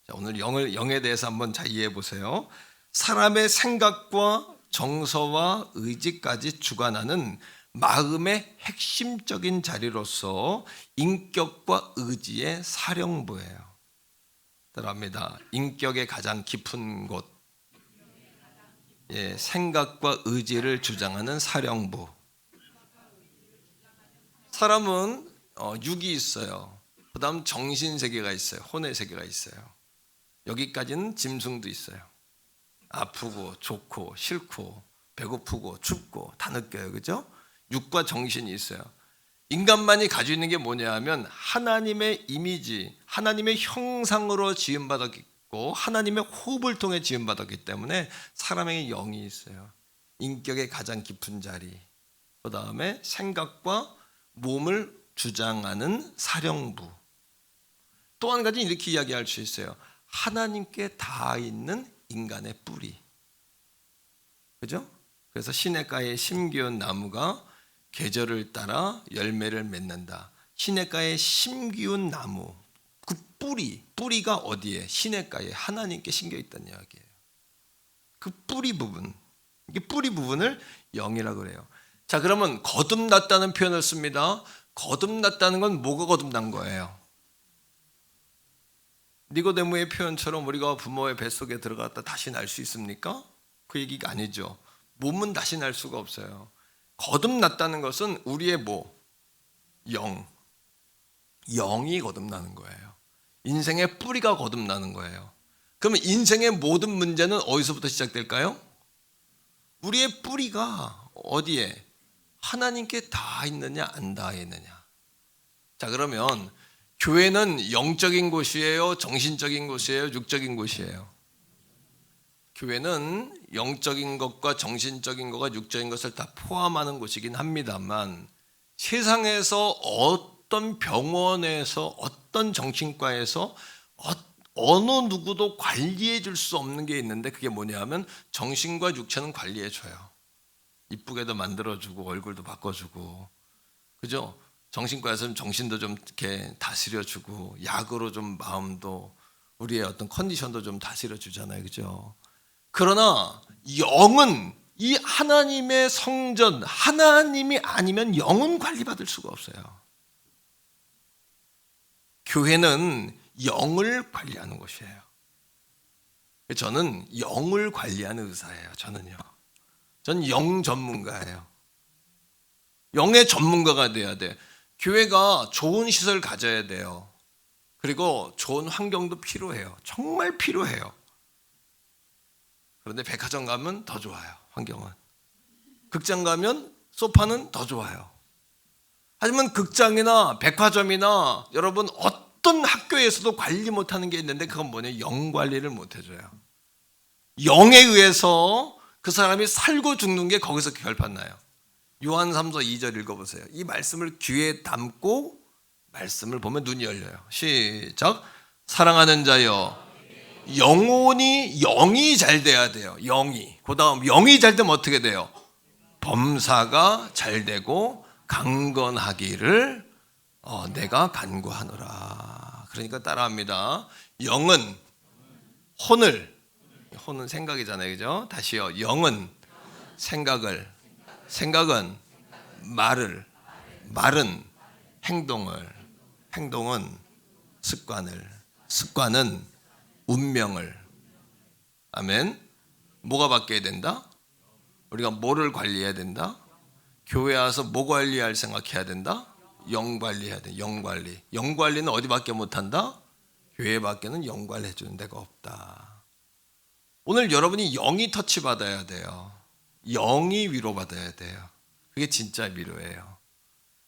자, 오늘 영에 대해서 한번 잘 이해해 보세요. 사람의 생각과 정서와 의지까지 주관하는 마음의 핵심적인 자리로서 인격과 의지의 사령부예요. 따라합니다. 인격의 가장 깊은 곳, 생각과 의지를 주장하는 사령부. 사람은 육이 있어요. 그 다음 정신세계가 있어요. 혼의 세계가 있어요. 여기까지는 짐승도 있어요. 아프고 좋고 싫고 배고프고 춥고 다 느껴요. 그죠? 육과 정신이 있어요. 인간만이 가지고 있는 게 뭐냐 하면 하나님의 이미지, 하나님의 형상으로 지음받았고 하나님의 호흡을 통해 지음받았기 때문에 사람에게 영이 있어요. 인격의 가장 깊은 자리. 그 다음에 생각과 몸을 주장하는 사령부. 또 한 가지 이렇게 이야기할 수 있어요. 하나님께 닿아 있는 인간의 뿌리. 그죠? 그래서 시냇가에 심기운 나무가 계절을 따라 열매를 맺는다. 시냇가에 심기운 나무, 그 뿌리가 어디에? 시냇가에 하나님께 심겨 있다는 이야기예요. 그 뿌리 부분, 이게 뿌리 부분을 영이라고 그래요. 자, 그러면 거듭났다는 표현을 씁니다. 거듭났다는 건 뭐가 거듭난 거예요? 니고데모의 표현처럼 우리가 부모의 뱃속에 들어갔다 다시 날 수 있습니까? 그 얘기가 아니죠. 몸은 다시 날 수가 없어요. 거듭났다는 것은 우리의 뭐? 영이 거듭나는 거예요. 인생의 뿌리가 거듭나는 거예요. 그러면 인생의 모든 문제는 어디서부터 시작될까요? 우리의 뿌리가 어디에? 하나님께 닿아 있느냐 안 닿아 있느냐. 자, 그러면 교회는 영적인 곳이에요? 정신적인 곳이에요? 육적인 곳이에요? 교회는 영적인 것과 정신적인 것과 육적인 것을 다 포함하는 곳이긴 합니다만, 세상에서 어떤 병원에서 어떤 정신과에서 어느 누구도 관리해 줄 수 없는 게 있는데, 그게 뭐냐 하면 정신과 육체는 관리해 줘요. 이쁘게도 만들어주고 얼굴도 바꿔주고, 그죠? 정신과에서는 정신도 좀 이렇게 다스려주고, 약으로 좀 마음도, 우리의 어떤 컨디션도 좀 다스려주잖아요, 그죠? 그러나 영은, 이 하나님의 성전, 하나님이 아니면 영은 관리받을 수가 없어요. 교회는 영을 관리하는 곳이에요. 저는 영을 관리하는 의사예요. 저는 영 전문가예요. 영의 전문가가 돼야 돼. 교회가 좋은 시설 가져야 돼요. 그리고 좋은 환경도 필요해요. 정말 필요해요. 그런데 백화점 가면 더 좋아요. 환경은. 극장 가면 소파는 더 좋아요. 하지만 극장이나 백화점이나 여러분 어떤 학교에서도 관리 못하는 게 있는데, 그건 뭐냐? 영 관리를 못 해줘요. 영에 의해서 그 사람이 살고 죽는 게 거기서 결판나요. 요한 3서 2절 읽어보세요. 이 말씀을 귀에 담고 말씀을 보면 눈이 열려요. 시작. 사랑하는 자여, 영이 잘 돼야 돼요. 그 다음 영이 잘 되면 어떻게 돼요? 범사가 잘 되고 강건하기를 내가 간구하노라. 그러니까 따라합니다. 영은 혼은 생각이잖아요, 그죠? 다시요. 영은 생각은 말은 행동은 습관은 운명을. 아멘. 뭐가 바뀌어야 된다? 우리가 뭐를 관리해야 된다? 교회 와서 뭐 관리할 생각해야 된다? 영 관리해야 돼. 영 관리는 어디밖에 못한다? 교회밖에는 영 관리해 주는 데가 없다. 오늘 여러분이 영이 터치 받아야 돼요. 영이 위로받아야 돼요. 그게 진짜 위로예요.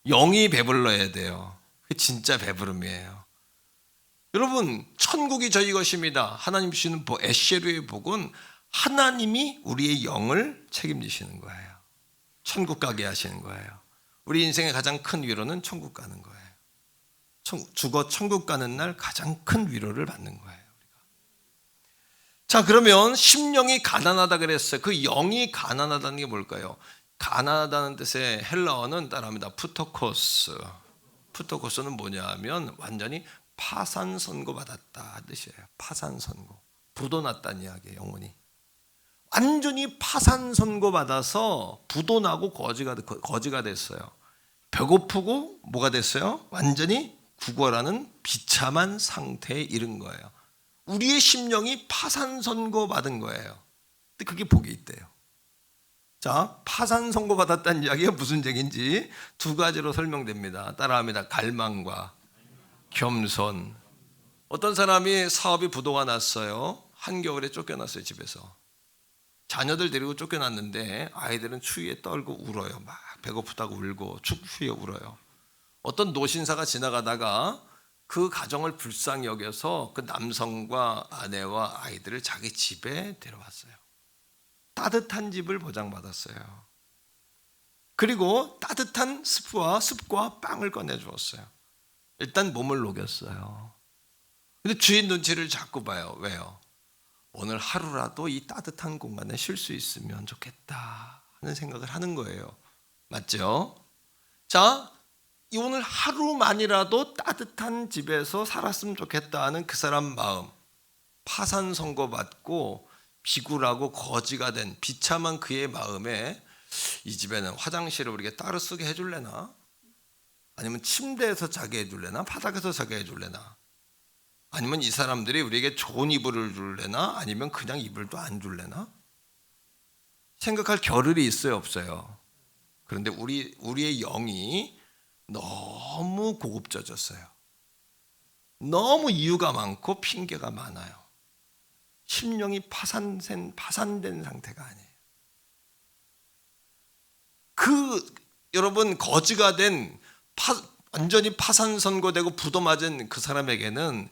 영이 배불러야 돼요. 그게 진짜 배부름이에요. 여러분, 천국이 저희 것입니다. 하나님 주시는 에쉐르의 복은 하나님이 우리의 영을 책임지시는 거예요. 천국 가게 하시는 거예요. 우리 인생의 가장 큰 위로는 천국 가는 거예요. 죽어 천국 가는 날 가장 큰 위로를 받는 거예요. 우리가. 자, 그러면 심령이 가난하다 그랬어요. 그 영이 가난하다는 게 뭘까요? 가난하다는 뜻의 헬라어는 따라합니다. 푸토코스. 푸토코스는 뭐냐 하면 완전히 파산 선고 받았다 뜻이에요. 파산 선고. 부도 났다는 이야기예요. 영혼이 완전히 파산 선고 받아서 부도 나고 거지가 됐어요. 배고프고 뭐가 됐어요? 완전히 구걸하는 비참한 상태에 이른 거예요. 우리의 심령이 파산 선고 받은 거예요. 근데 그게 복이 있대요. 자, 파산 선고 받았다는 이야기가 무슨 얘기인지 두 가지로 설명됩니다. 따라합니다. 갈망과 겸손. 어떤 사람이 사업이 부도가 났어요. 한겨울에 쫓겨났어요. 집에서. 자녀들 데리고 쫓겨났는데 아이들은 추위에 떨고 울어요. 막 배고프다고 울고 추위에 울어요. 어떤 노신사가 지나가다가 그 가정을 불쌍히 여겨서 그 남성과 아내와 아이들을 자기 집에 데려왔어요. 따뜻한 집을 보장받았어요. 그리고 따뜻한 습과 빵을 꺼내주었어요. 일단 몸을 녹였어요. 근데 주인 눈치를 자꾸 봐요. 왜요? 오늘 하루라도 이 따뜻한 공간에 쉴 수 있으면 좋겠다. 하는 생각을 하는 거예요. 맞죠? 자, 오늘 하루만이라도 따뜻한 집에서 살았으면 좋겠다 하는 그 사람 마음, 파산 선고받고 비굴하고 거지가 된 비참한 그의 마음에 이 집에는 화장실을 우리가 따로 쓰게 해줄래나? 아니면 침대에서 자게 해줄래나? 바닥에서 자게 해줄래나? 아니면 이 사람들이 우리에게 좋은 이불을 줄래나? 아니면 그냥 이불도 안 줄래나? 생각할 겨를이 있어요, 없어요? 그런데 우리의 영이 너무 고급져졌어요. 너무 이유가 많고 핑계가 많아요. 심령이 파산된 상태가 아니에요. 여러분 거지가 된 완전히 파산 선고되고 부도 맞은 그 사람에게는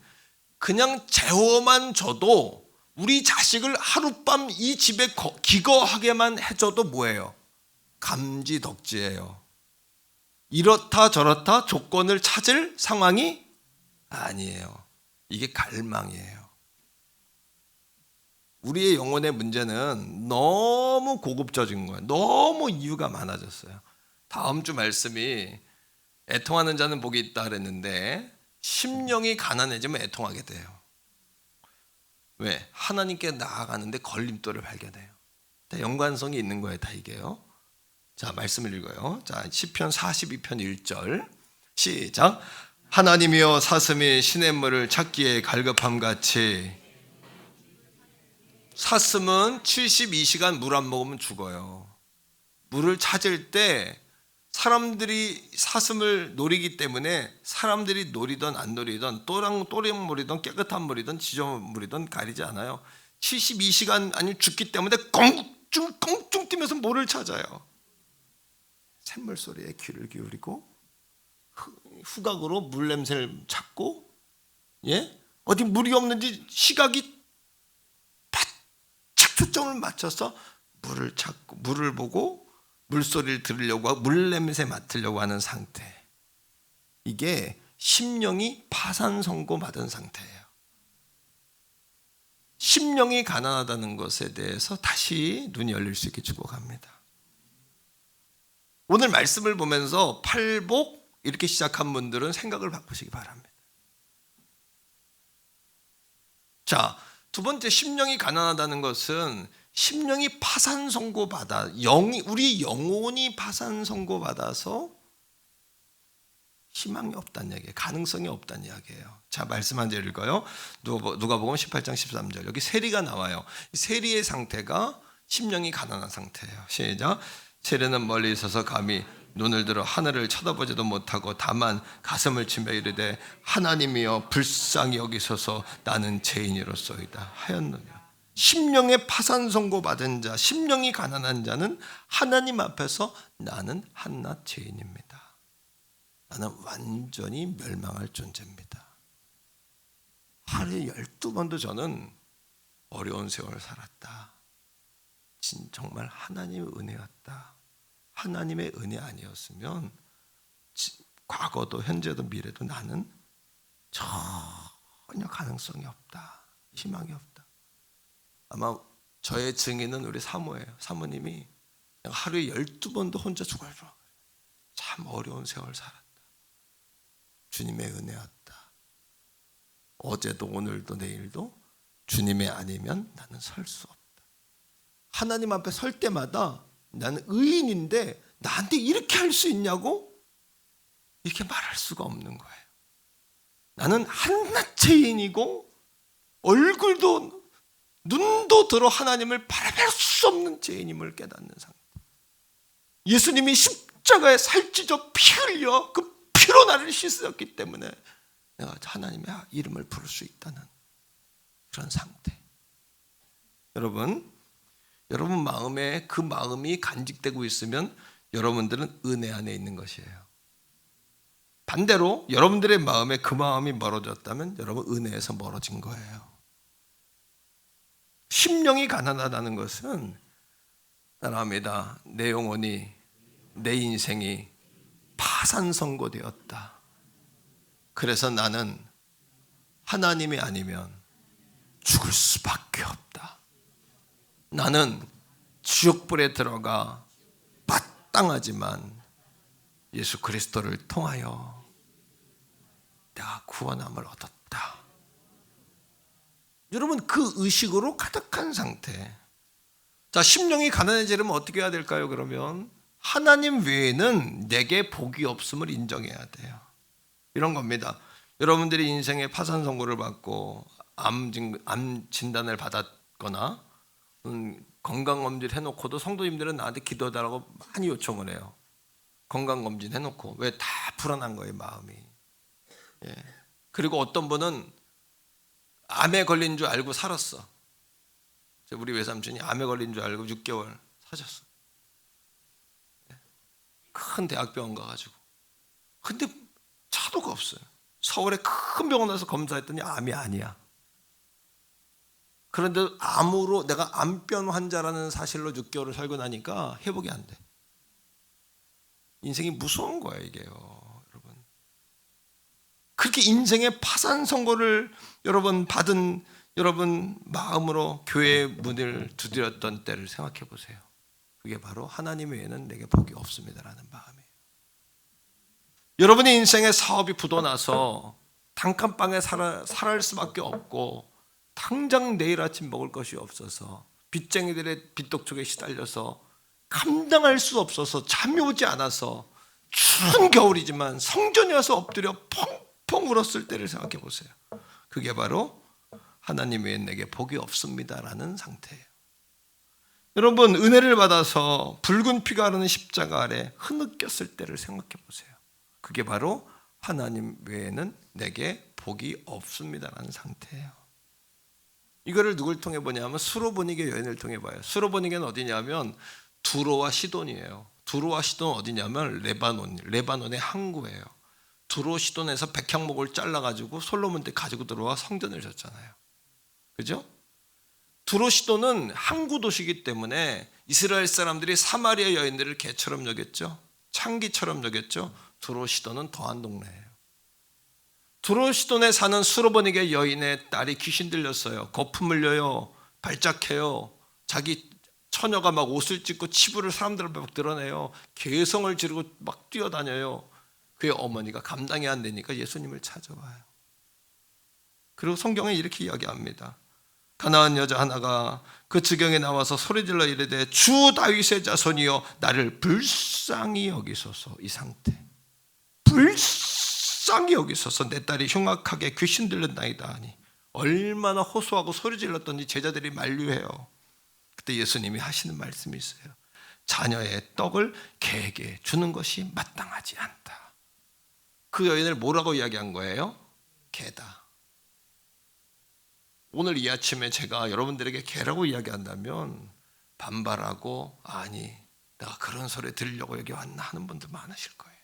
그냥 재워만 줘도 우리 자식을 하룻밤 이 집에 기거하게만 해줘도 뭐예요? 감지덕지예요. 이렇다 저렇다 조건을 찾을 상황이 아니에요. 이게 갈망이에요. 우리의 영혼의 문제는 너무 고급져진 거예요. 너무 이유가 많아졌어요. 다음 주 말씀이 애통하는 자는 복이 있다 그랬는데 심령이 가난해지면 애통하게 돼요. 왜? 하나님께 나아가는데 걸림돌을 발견해요. 다 연관성이 있는 거예요. 다 이게요. 자, 말씀을 읽어요. 자, 시편 42편 1절 시작. 하나님이여 사슴이 시냇물을 찾기에 갈급함같이. 사슴은 72시간 물 안 먹으면 죽어요. 물을 찾을 때 사람들이 사슴을 노리기 때문에 사람들이 노리던 안 노리던 또랑물이든 깨끗한 물이든 지저분 물이든 가리지 않아요. 72시간 아니면 죽기 때문에 껑충 뛰면서 물을 찾아요. 샘물 소리에 귀를 기울이고 후각으로 물 냄새를 찾고, 예? 어디 물이 없는지 시각이 바짝 초점을 맞춰서 물을 찾고 물을 보고 물소리를 들으려고 하고 물 냄새 맡으려고 하는 상태. 이게 심령이 파산 선고받은 상태예요. 심령이 가난하다는 것에 대해서 다시 눈이 열릴 수 있게 축복합니다. 오늘 말씀을 보면서 팔복 이렇게 시작한 분들은 생각을 바꾸시기 바랍니다. 자, 두 번째 심령이 가난하다는 것은 심령이 파산 선고받아 우리 영혼이 파산 선고받아서 희망이 없다는 얘기예요. 가능성이 없다는 이야기예요. 자, 말씀 한 절 읽어요. 누가복음 18장 13절. 여기 세리가 나와요. 세리의 상태가 심령이 가난한 상태예요. 시작. 세리는 멀리 있어서 감히 눈을 들어 하늘을 쳐다보지도 못하고 다만 가슴을 치며 이르되 하나님이여 불쌍히 여기소서 나는 죄인이로소이다 하였느냐. 심령의 파산 선고받은 자, 심령이 가난한 자는 하나님 앞에서 나는 한낱 죄인입니다. 나는 완전히 멸망할 존재입니다. 하루에 12번도 저는 어려운 세월을 살았다. 정말 하나님의 은혜였다. 하나님의 은혜 아니었으면 과거도 현재도 미래도 나는 전혀 가능성이 없다. 희망이 없다. 아마 저의 증인은 우리 사모예요. 사모님이 하루에 12번도 혼자 죽어요. 참 어려운 세월 살았다. 주님의 은혜였다. 어제도 오늘도 내일도 주님의 아니면 나는 설 수 없다. 하나님 앞에 설 때마다 나는 의인인데 나한테 이렇게 할 수 있냐고 이렇게 말할 수가 없는 거예요. 나는 한낱 죄인이고 얼굴도 눈도 들어 하나님을 바라볼 수 없는 죄인임을 깨닫는 상태. 예수님이 십자가에 살찌져 피 흘려 그 피로 나를 씻었기 때문에 내가 하나님의 이름을 부를 수 있다는 그런 상태. 여러분 마음에 그 마음이 간직되고 있으면 여러분들은 은혜 안에 있는 것이에요. 반대로 여러분들의 마음에 그 마음이 멀어졌다면 여러분 은혜에서 멀어진 거예요. 심령이 가난하다는 것은 따라합니다. 내 영혼이 내 인생이 파산 선고되었다. 그래서 나는 하나님이 아니면 죽을 수밖에 없다. 나는 지옥불에 들어가 마땅하지만 예수 그리스도를 통하여 내가 구원함을 얻었다. 여러분, 그 의식으로 가득한 상태. 자, 심령이 가난해지려면 어떻게 해야 될까요? 그러면 하나님 외에는 내게 복이 없음을 인정해야 돼요. 이런 겁니다. 여러분들이 인생에 파산 선고를 받고 암 진단을 받았거나 건강검진 해놓고도 성도님들은 나한테 기도해달라고 많이 요청을 해요. 건강검진 해놓고. 왜? 다 불안한 거예요, 마음이. 예. 그리고 어떤 분은 암에 걸린 줄 알고 살았어. 우리 외삼촌이 암에 걸린 줄 알고 6개월 사셨어. 큰 대학병원 가가지고. 근데 차도가 없어요. 서울에 큰 병원 가서 검사했더니 암이 아니야. 그런데 암으로 내가 암병 환자라는 사실로 6개월을 살고 나니까 회복이 안 돼. 인생이 무서운 거예요, 이게요, 여러분. 그렇게 인생의 파산 선고를 여러분 받은 여러분 마음으로 교회의 문을 두드렸던 때를 생각해 보세요. 그게 바로 하나님 외에는 내게 복이 없습니다라는 마음이에요. 여러분의 인생에 사업이 부도나서 단칸방에 살아갈 수밖에 없고 당장 내일 아침 먹을 것이 없어서 빚쟁이들의 빚독촉에 시달려서 감당할 수 없어서 잠이 오지 않아서 추운 겨울이지만 성전에 와서 엎드려 펑펑 울었을 때를 생각해 보세요. 그게 바로 하나님 외에 내게 복이 없습니다라는 상태예요. 여러분, 은혜를 받아서 붉은 피가 흐르는 십자가 아래 흐느꼈을 때를 생각해 보세요. 그게 바로 하나님 외에는 내게 복이 없습니다라는 상태예요. 이거를 누굴 통해 보냐면 수로보니게 여인을 통해 봐요. 수로보니게는 어디냐면 두로와 시돈이에요. 두로와 시돈은 어디냐면 레바논의 항구예요. 두로 시돈에서 백향목을 잘라가지고 솔로몬 때 가지고 들어와 성전을 졌잖아요. 그죠? 두로 시돈은 항구 도시이기 때문에 이스라엘 사람들이 사마리아 여인들을 개처럼 여겼죠. 창기처럼 여겼죠. 두로 시돈은 더한 동네예요. 두로 시돈에 사는 수로보니게 여인의 딸이 귀신 들렸어요. 거품 흘려요. 발작해요. 자기 처녀가 막 옷을 찢고 치부를 사람들 앞에 막 드러내요. 개성을 지르고 막 뛰어다녀요. 그의 어머니가 감당이 안 되니까 예수님을 찾아와요. 그리고 성경에 이렇게 이야기합니다. 가나안 여자 하나가 그 지경에 나와서 소리질러 이르되 주 다윗의 자손이여 나를 불쌍히 여기소서. 이 상태. 불쌍히 여기소서. 내 딸이 흉악하게 귀신 들렸나이다 하니 얼마나 호소하고 소리질렀더니 제자들이 만류해요. 그때 예수님이 하시는 말씀이 있어요. 자녀의 떡을 개에게 주는 것이 마땅하지 않다. 그 여인을 뭐라고 이야기한 거예요? 개다. 오늘 이 아침에 제가 여러분들에게 개라고 이야기한다면 반발하고 아니 내가 그런 소리 들으려고 여기 왔나 하는 분들 많으실 거예요.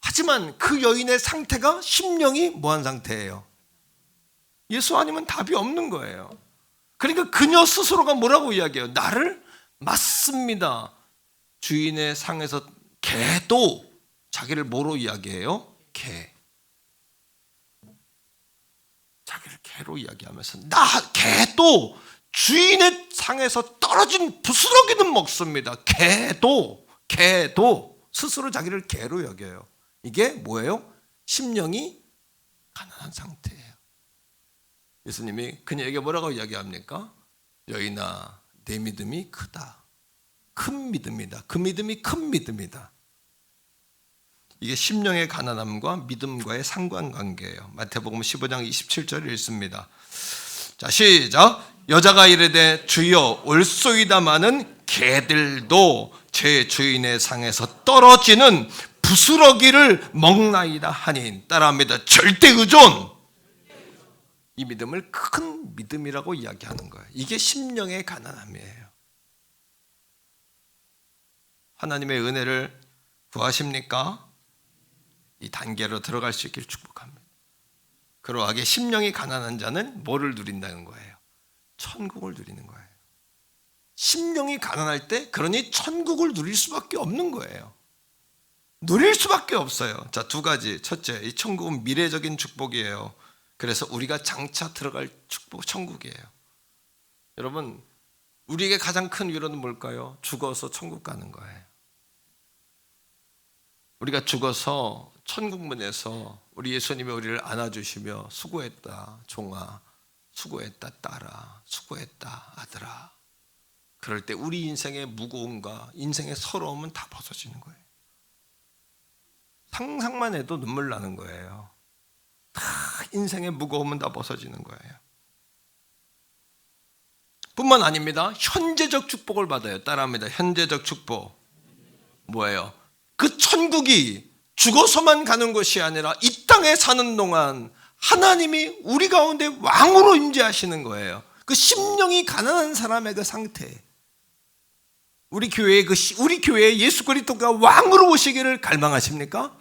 하지만 그 여인의 상태가 심령이 뭐한 상태예요? 예수 아니면 답이 없는 거예요. 그러니까 그녀 스스로가 뭐라고 이야기해요? 나를 맞습니다. 주인의 상에서 개도 자기를 뭐로 이야기해요? 개. 자기를 개로 이야기하면서 개도 주인의 상에서 떨어진 부스러기는 먹습니다. 개도 스스로 자기를 개로 여겨요. 이게 뭐예요? 심령이 가난한 상태예요. 예수님이 그녀에게 뭐라고 이야기합니까? 여인아 내 믿음이 크다. 큰 믿음이다. 그 믿음이 큰 믿음이다. 이게 심령의 가난함과 믿음과의 상관관계예요. 마태복음 15장 27절을 읽습니다. 자, 시작. 여자가 이르되 주여 올소이다마는 개들도 제 주인의 상에서 떨어지는 부스러기를 먹나이다 하니 따라합니다. 절대 의존. 이 믿음을 큰 믿음이라고 이야기하는 거예요. 이게 심령의 가난함이에요. 하나님의 은혜를 구하십니까? 이 단계로 들어갈 수 있기를 축복합니다. 그러하게 심령이 가난한 자는 뭐를 누린다는 거예요? 천국을 누리는 거예요. 심령이 가난할 때 그러니 천국을 누릴 수밖에 없는 거예요. 누릴 수밖에 없어요. 자, 두 가지. 첫째, 이 천국은 미래적인 축복이에요. 그래서 우리가 장차 들어갈 축복, 천국이에요. 여러분, 우리에게 가장 큰 위로는 뭘까요? 죽어서 천국 가는 거예요. 우리가 죽어서 천국문에서 우리 예수님이 우리를 안아주시며 수고했다 종아, 수고했다 딸아, 수고했다 아들아. 그럴 때 우리 인생의 무거움과 인생의 서러움은 다 벗어지는 거예요. 상상만 해도 눈물 나는 거예요. 다 인생의 무거움은 다 벗어지는 거예요. 뿐만 아닙니다. 현재적 축복을 받아요. 따라합니다. 현재적 축복. 뭐예요? 그 천국이 죽어서만 가는 것이 아니라 이 땅에 사는 동안 하나님이 우리 가운데 왕으로 임재하시는 거예요. 그 심령이 가난한 사람의 그 상태. 우리 교회에 예수 그리스도가 왕으로 오시기를 갈망하십니까?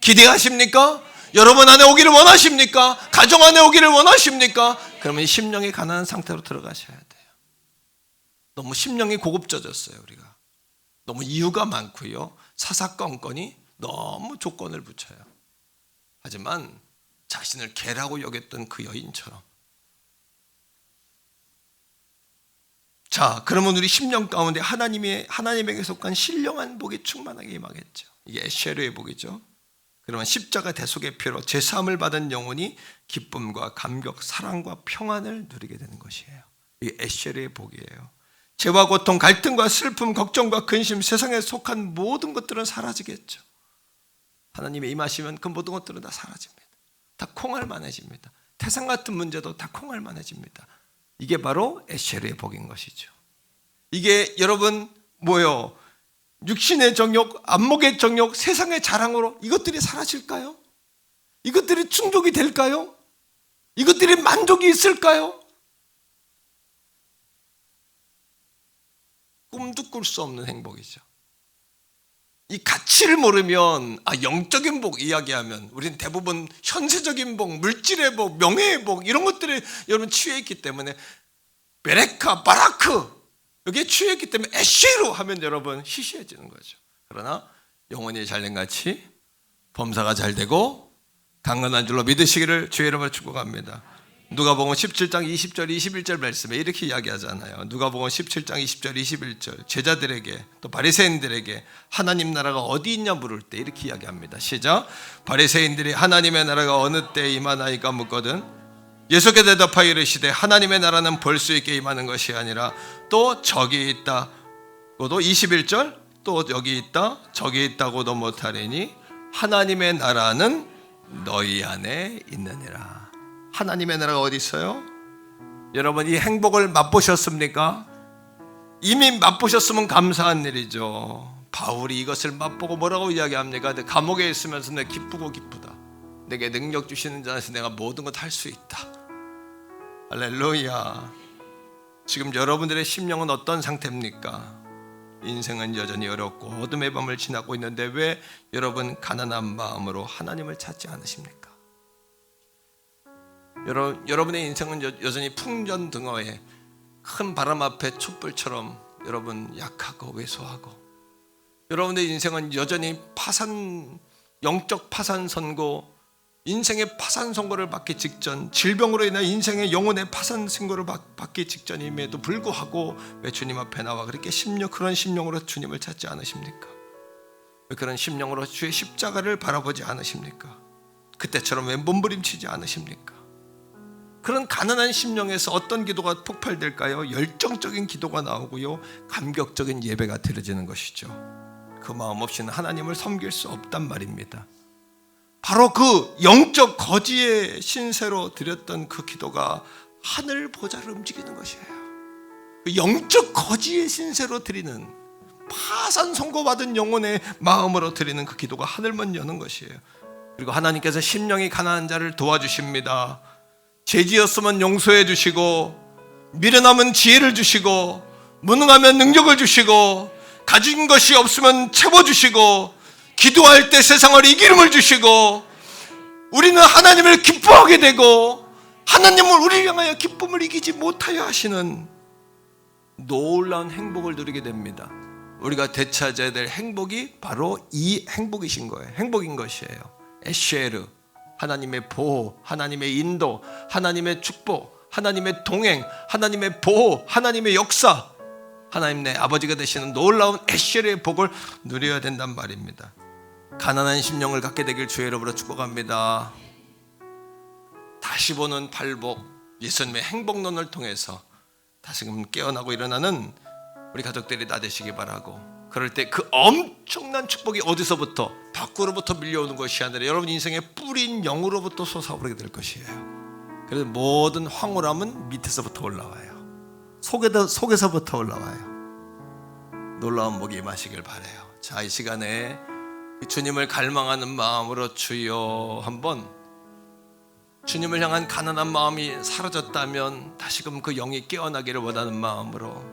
기대하십니까? 여러분 안에 오기를 원하십니까? 가정 안에 오기를 원하십니까? 그러면 이 심령이 가난한 상태로 들어가셔야 돼요. 너무 심령이 고급져졌어요. 우리가 너무 이유가 많고요, 사사건건이 너무 조건을 붙여요. 하지만 자신을 개라고 여겼던 그 여인처럼, 자, 그러면 우리 심령 가운데 하나님에게 속한 신령한 복이 충만하게 임하겠죠. 이게 에쉐르의 복이죠. 그러면 십자가 대속의 피로 제사함을 받은 영혼이 기쁨과 감격, 사랑과 평안을 누리게 되는 것이에요. 이게 에쉐르의 복이에요. 죄와 고통, 갈등과 슬픔, 걱정과 근심, 세상에 속한 모든 것들은 사라지겠죠. 하나님의 임하시면 그 모든 것들은 다 사라집니다. 다 콩알만해집니다. 태산 같은 문제도 다 콩알만해집니다. 이게 바로 에쉐르의 복인 것이죠. 이게 여러분 뭐요? 육신의 정욕, 안목의 정욕, 세상의 자랑으로 이것들이 사라질까요? 이것들이 충족이 될까요? 이것들이 만족이 있을까요? 꿈도 꿀 수 없는 행복이죠. 이 가치를 모르면, 영적인 복 이야기하면 우리는 대부분 현세적인 복, 물질의 복, 명예의 복 이런 것들에 여러분 취해 있기 때문에, 베레카, 바라크 여기에 취해 있기 때문에 에쉐로 하면 여러분 시시해지는 거죠. 그러나 영혼이 잘된 같이 범사가 잘되고 강건한 줄로 믿으시기를 주의 이름으로 축복합니다. 누가복음 17장 20절 21절 말씀에 이렇게 이야기하잖아요. 누가복음 17장 20절 21절 제자들에게 또 바리새인들에게 하나님 나라가 어디 있냐 물을 때 이렇게 이야기합니다. 시작. 바리새인들이 하나님의 나라가 어느 때에 임하나이까 묻거든 예수께 대답하여 이르시되 하나님의 나라는 볼 수 있게 임하는 것이 아니라 또 저기 있다 고도 21절 또 여기 있다 저기 있다고도 못하리니 하나님의 나라는 너희 안에 있느니라. 하나님의 나라가 어디 있어요? 여러분 이 행복을 맛보셨습니까? 이미 맛보셨으면 감사한 일이죠. 바울이 이것을 맛보고 뭐라고 이야기합니까? 내 감옥에 있으면서 내가 기쁘고 기쁘다. 내게 능력 주시는 자에서 내가 모든 것 할 수 있다. 할렐루야. 지금 여러분들의 심령은 어떤 상태입니까? 인생은 여전히 어렵고 어둠의 밤을 지나고 있는데 왜 여러분 가난한 마음으로 하나님을 찾지 않으십니까? 여러분의 인생은 여전히 풍전등화에 큰 바람 앞에 촛불처럼 여러분 약하고 왜소하고, 여러분의 인생은 여전히 영적 파산 선고, 인생의 파산 선고를 받기 직전, 질병으로 인한 인생의 영혼의 파산 선고를 받기 직전임에도 불구하고 왜 주님 앞에 나와 그렇게 그런 심령으로 주님을 찾지 않으십니까? 왜 그런 심령으로 주의 십자가를 바라보지 않으십니까? 그때처럼 왜 몸부림치지 않으십니까? 그런 가난한 심령에서 어떤 기도가 폭발될까요? 열정적인 기도가 나오고요, 감격적인 예배가 드려지는 것이죠. 그 마음 없이는 하나님을 섬길 수 없단 말입니다. 바로 그 영적 거지의 신세로 드렸던 그 기도가 하늘 보좌를 움직이는 것이에요. 그 영적 거지의 신세로 드리는, 파산 선고받은 영혼의 마음으로 드리는 그 기도가 하늘문 여는 것이에요. 그리고 하나님께서 심령이 가난한 자를 도와주십니다. 죄지었으면 용서해 주시고, 미련하면 지혜를 주시고, 무능하면 능력을 주시고, 가진 것이 없으면 채워주시고, 기도할 때 세상을 이기름을 주시고, 우리는 하나님을 기뻐하게 되고 하나님은 우리를 향하여 기쁨을 이기지 못하여 하시는 놀라운 행복을 누리게 됩니다. 우리가 되찾아야 될 행복이 바로 이 행복인 것이에요. 에쉐르, 하나님의 보호, 하나님의 인도, 하나님의 축복, 하나님의 동행, 하나님의 보호, 하나님의 역사, 하나님 내 아버지가 되시는 놀라운 에쉐르의 복을 누려야 된단 말입니다. 가난한 심령을 갖게 되길 주의 이름으로 축복합니다. 다시 보는 팔복, 예수님의 행복론을 통해서 다시금 깨어나고 일어나는 우리 가족들이 다 되시기 바라고, 그럴 때 그 엄청난 축복이 어디서부터, 밖으로부터 밀려오는 것이 아니라 여러분 인생의 뿌린 영으로부터 솟아오르게 될 것이에요. 그래서 모든 황홀함은 밑에서부터 올라와요. 속에서부터 올라와요. 놀라운 복이 임하시길 바라요. 자, 이 시간에 주님을 갈망하는 마음으로 주여 한번, 주님을 향한 가난한 마음이 사라졌다면 다시금 그 영이 깨어나기를 원하는 마음으로,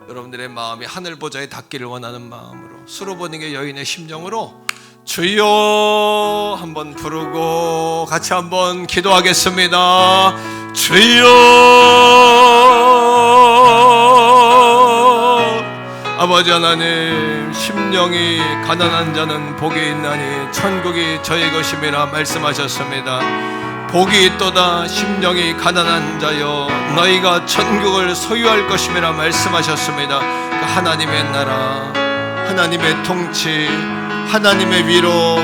여러분들의 마음이 하늘 보좌에 닿기를 원하는 마음으로, 수로보니게 여인의 심정으로 주여 한번 부르고 같이 한번 기도하겠습니다. 주여. 아버지 하나님, 심령이 가난한 자는 복이 있나니 천국이 저희 것임이라 말씀하셨습니다. 복이 있도다 심령이 가난한 자여, 너희가 천국을 소유할 것임이라 말씀하셨습니다. 그 하나님의 나라, 하나님의 통치, 하나님의 위로,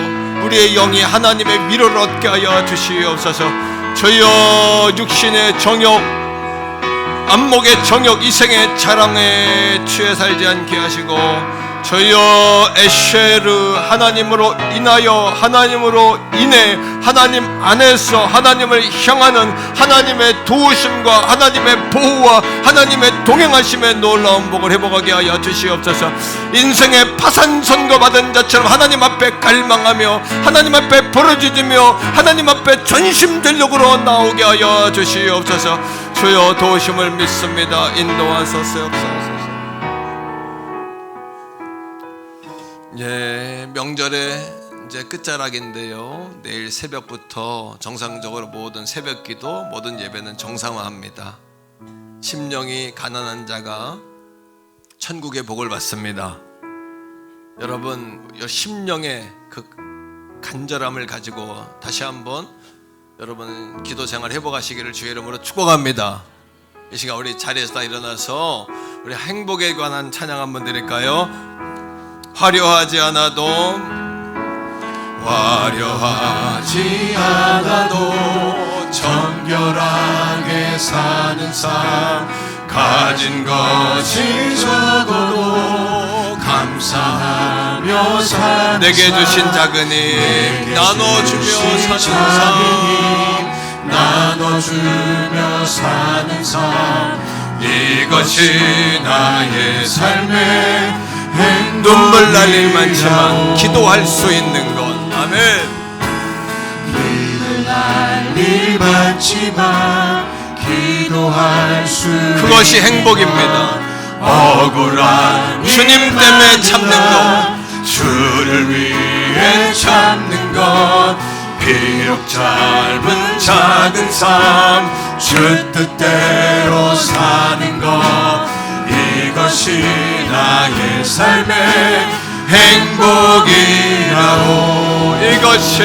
우리의 영이 하나님의 위로를 얻게 하여 주시옵소서. 주여, 육신의 정욕, 안목의 정욕, 이생의 자랑에 취해 살지 않게 하시고, 주여 에쉐르, 하나님으로 인하여, 하나님으로 인해, 하나님 안에서 하나님을 향하는 하나님의 도우심과 하나님의 보호와 하나님의 동행하심의 놀라운 복을 회복하게 하여 주시옵소서. 인생의 파산 선고받은 자처럼 하나님 앞에 갈망하며 하나님 앞에 부르짖으며 하나님 앞에 전심전력으로 나오게 하여 주시옵소서. 주여 도우심을 믿습니다. 인도하소서. 예, 명절에 이제 끝자락인데요, 내일 새벽부터 정상적으로 모든 새벽기도, 모든 예배는 정상화합니다. 심령이 가난한 자가 천국의 복을 받습니다. 여러분, 심령의 그 간절함을 가지고 다시 한번 여러분 기도 생활 회복하시기를 주의 이름으로 축복합니다. 이 시간 우리 자리에서 다 일어나서 우리 행복에 관한 찬양 한번 드릴까요? 화려하지 않아도 정결하게 사는 삶, 가진 것이 적어도 감사하며 사는 내게 주신 작은 힘 나눠주며 사는 삶, 이것이 나의 삶의 눈물 날 일 많지만 기도할 수 있는 것. 아멘. 눈물 날 일 많지만 기도할 수 그것이 행복입니다. 억울한 주님 때문에 참는 것, 주를 위해 참는 것, 비록 짧은 작은 삶, 주 뜻대로 사는 것, 이것이 나의 삶의 행복이라오. 이것이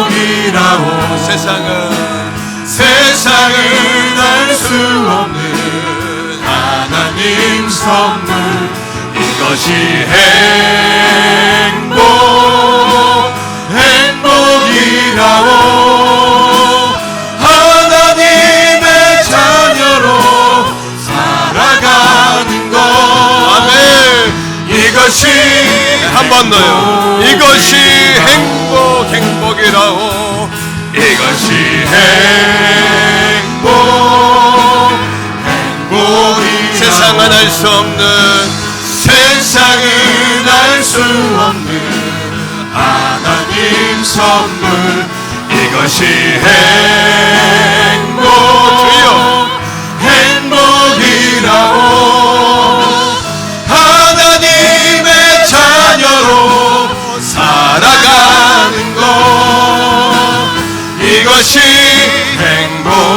행복이라오. 세상은 알 수 없는 하나님 선물, 이것이 행복이라오. 하나님의 자녀로 살아가는 것. 아멘. 이것이 한 번 더요. 이것이 행복이라오. 이것이 행복이 세상은 알 수 없는 하나님 선물, 이것이 행복이라오. 하나님의 자녀로 살아가는 것, 이것이 행복이라오.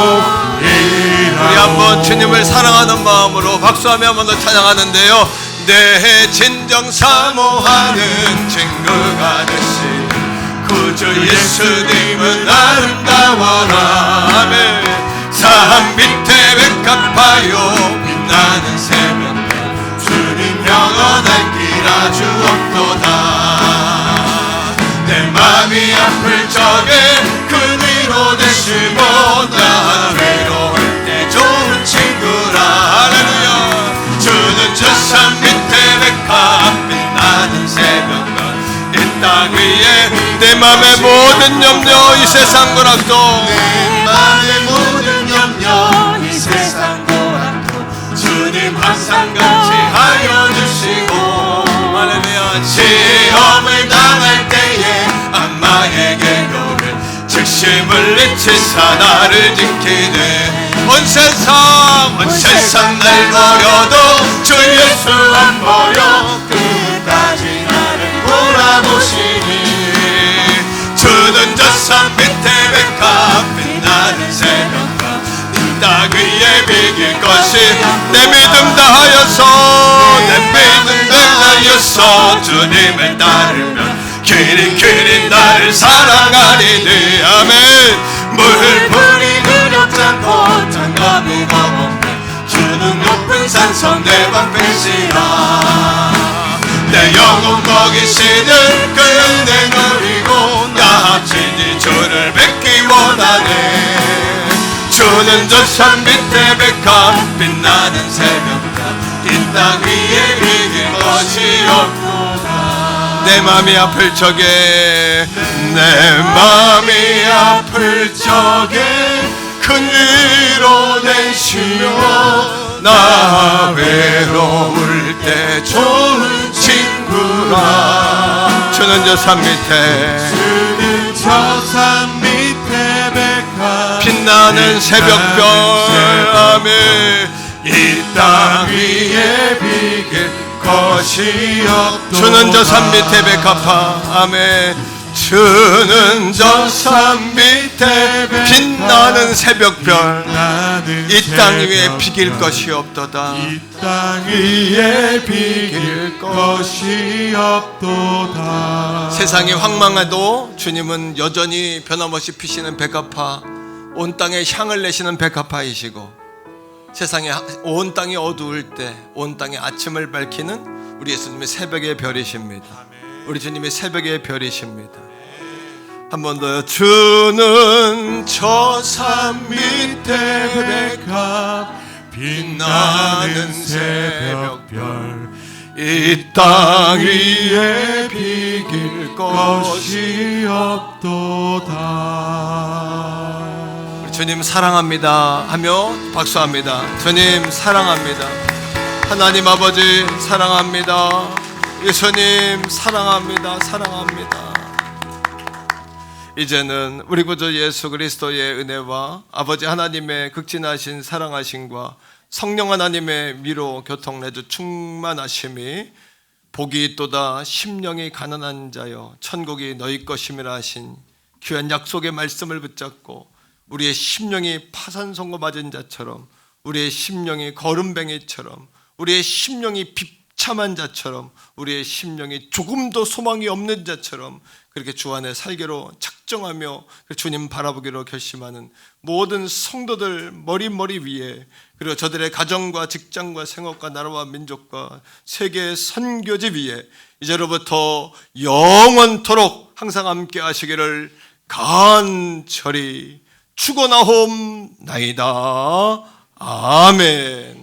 우리 한번 주님을 사랑하는 마음으로 박수하며 한 번 더 찬양하는데요. 내 진정 사모하는 친구가 되시 구주 예수님은 아름다워라. 아멘. 삶 밑에 백합하여 빛나는 내 맘의 모든 염려 이 세상 고락도 내 맘의 모든 염려 이 세상 고락도 주님 항상 같이 하여 주시고 할렐루야 시험을 당할 때에 악마에게 노를 즉시 물리치사 나를 지키네 온 세상 날 버려도 주 예수 안 버려 끝까지 나를 돌아보시니 주는 저 산 밑에 백합 빛나는 새벽과 땅 위에 비길 것이 내 믿음 다하여서 주님을 따르면 길이 나를 사랑하리니 아멘 물불이 흐렵지 않고 장가비가 없네 주는 높은 산성 내 방패시라 내 영혼 먹이시는 그 은혜 누리고 나 친히 주를 뵙기 원하네 주는 저 산 밑에 백합 빛나는 새벽과 이 땅 위에 비길 것이 없도다 내 맘이 아플 적에 내 맘이 아플 적에 큰 위로 되시며 나 외로울 때 좋은 친구라 주는 저 산 밑에 주는 저 산 밑에 백합 빛나는 새벽별 아멘 이 땅 위에 비길 것이 없도다 주는 저 산 밑에 백합화 아멘 주는 저 산 밑에 빛나는 새벽별 이 땅 위에 비길 것이 없도다 이 땅 위에 비길 것이 없도다 세상이 황망해도 주님은 여전히 변함없이 피시는 백합화 온 땅에 향을 내시는 백합화이시고 세상에 온 땅이 어두울 때 온 땅에 아침을 밝히는 우리 예수님의 새벽의 별이십니다. 우리 주님의 새벽의 별이십니다. 한 번 더요. 주는 저 산 밑에 백합 빛나는 새벽별 이 땅 위에 비길 것이 없도다 주님 사랑합니다 하며 박수합니다. 주님 사랑합니다. 하나님 아버지 사랑합니다. 예수님 사랑합니다. 사랑합니다. 이제는 우리 구주 예수 그리스도의 은혜와 아버지 하나님의 극진하신 사랑하심과 성령 하나님의 미로 교통 내주 충만하심이 복이 있도다 심령이 가난한 자여 천국이 너희 것임이라 하신 귀한 약속의 말씀을 붙잡고 우리의 심령이 파산송고 맞은 자처럼 우리의 심령이 거름뱅이처럼 우리의 심령이 비참한 자처럼 우리의 심령이 조금도 소망이 없는 자처럼 그렇게 주 안에 살기로 작정하며 주님 바라보기로 결심하는 모든 성도들 머리 위에 그리고 저들의 가정과 직장과 생업과 나라와 민족과 세계 선교지 위에 이제로부터 영원토록 항상 함께 하시기를 간절히 축원하옵나이다. 아멘.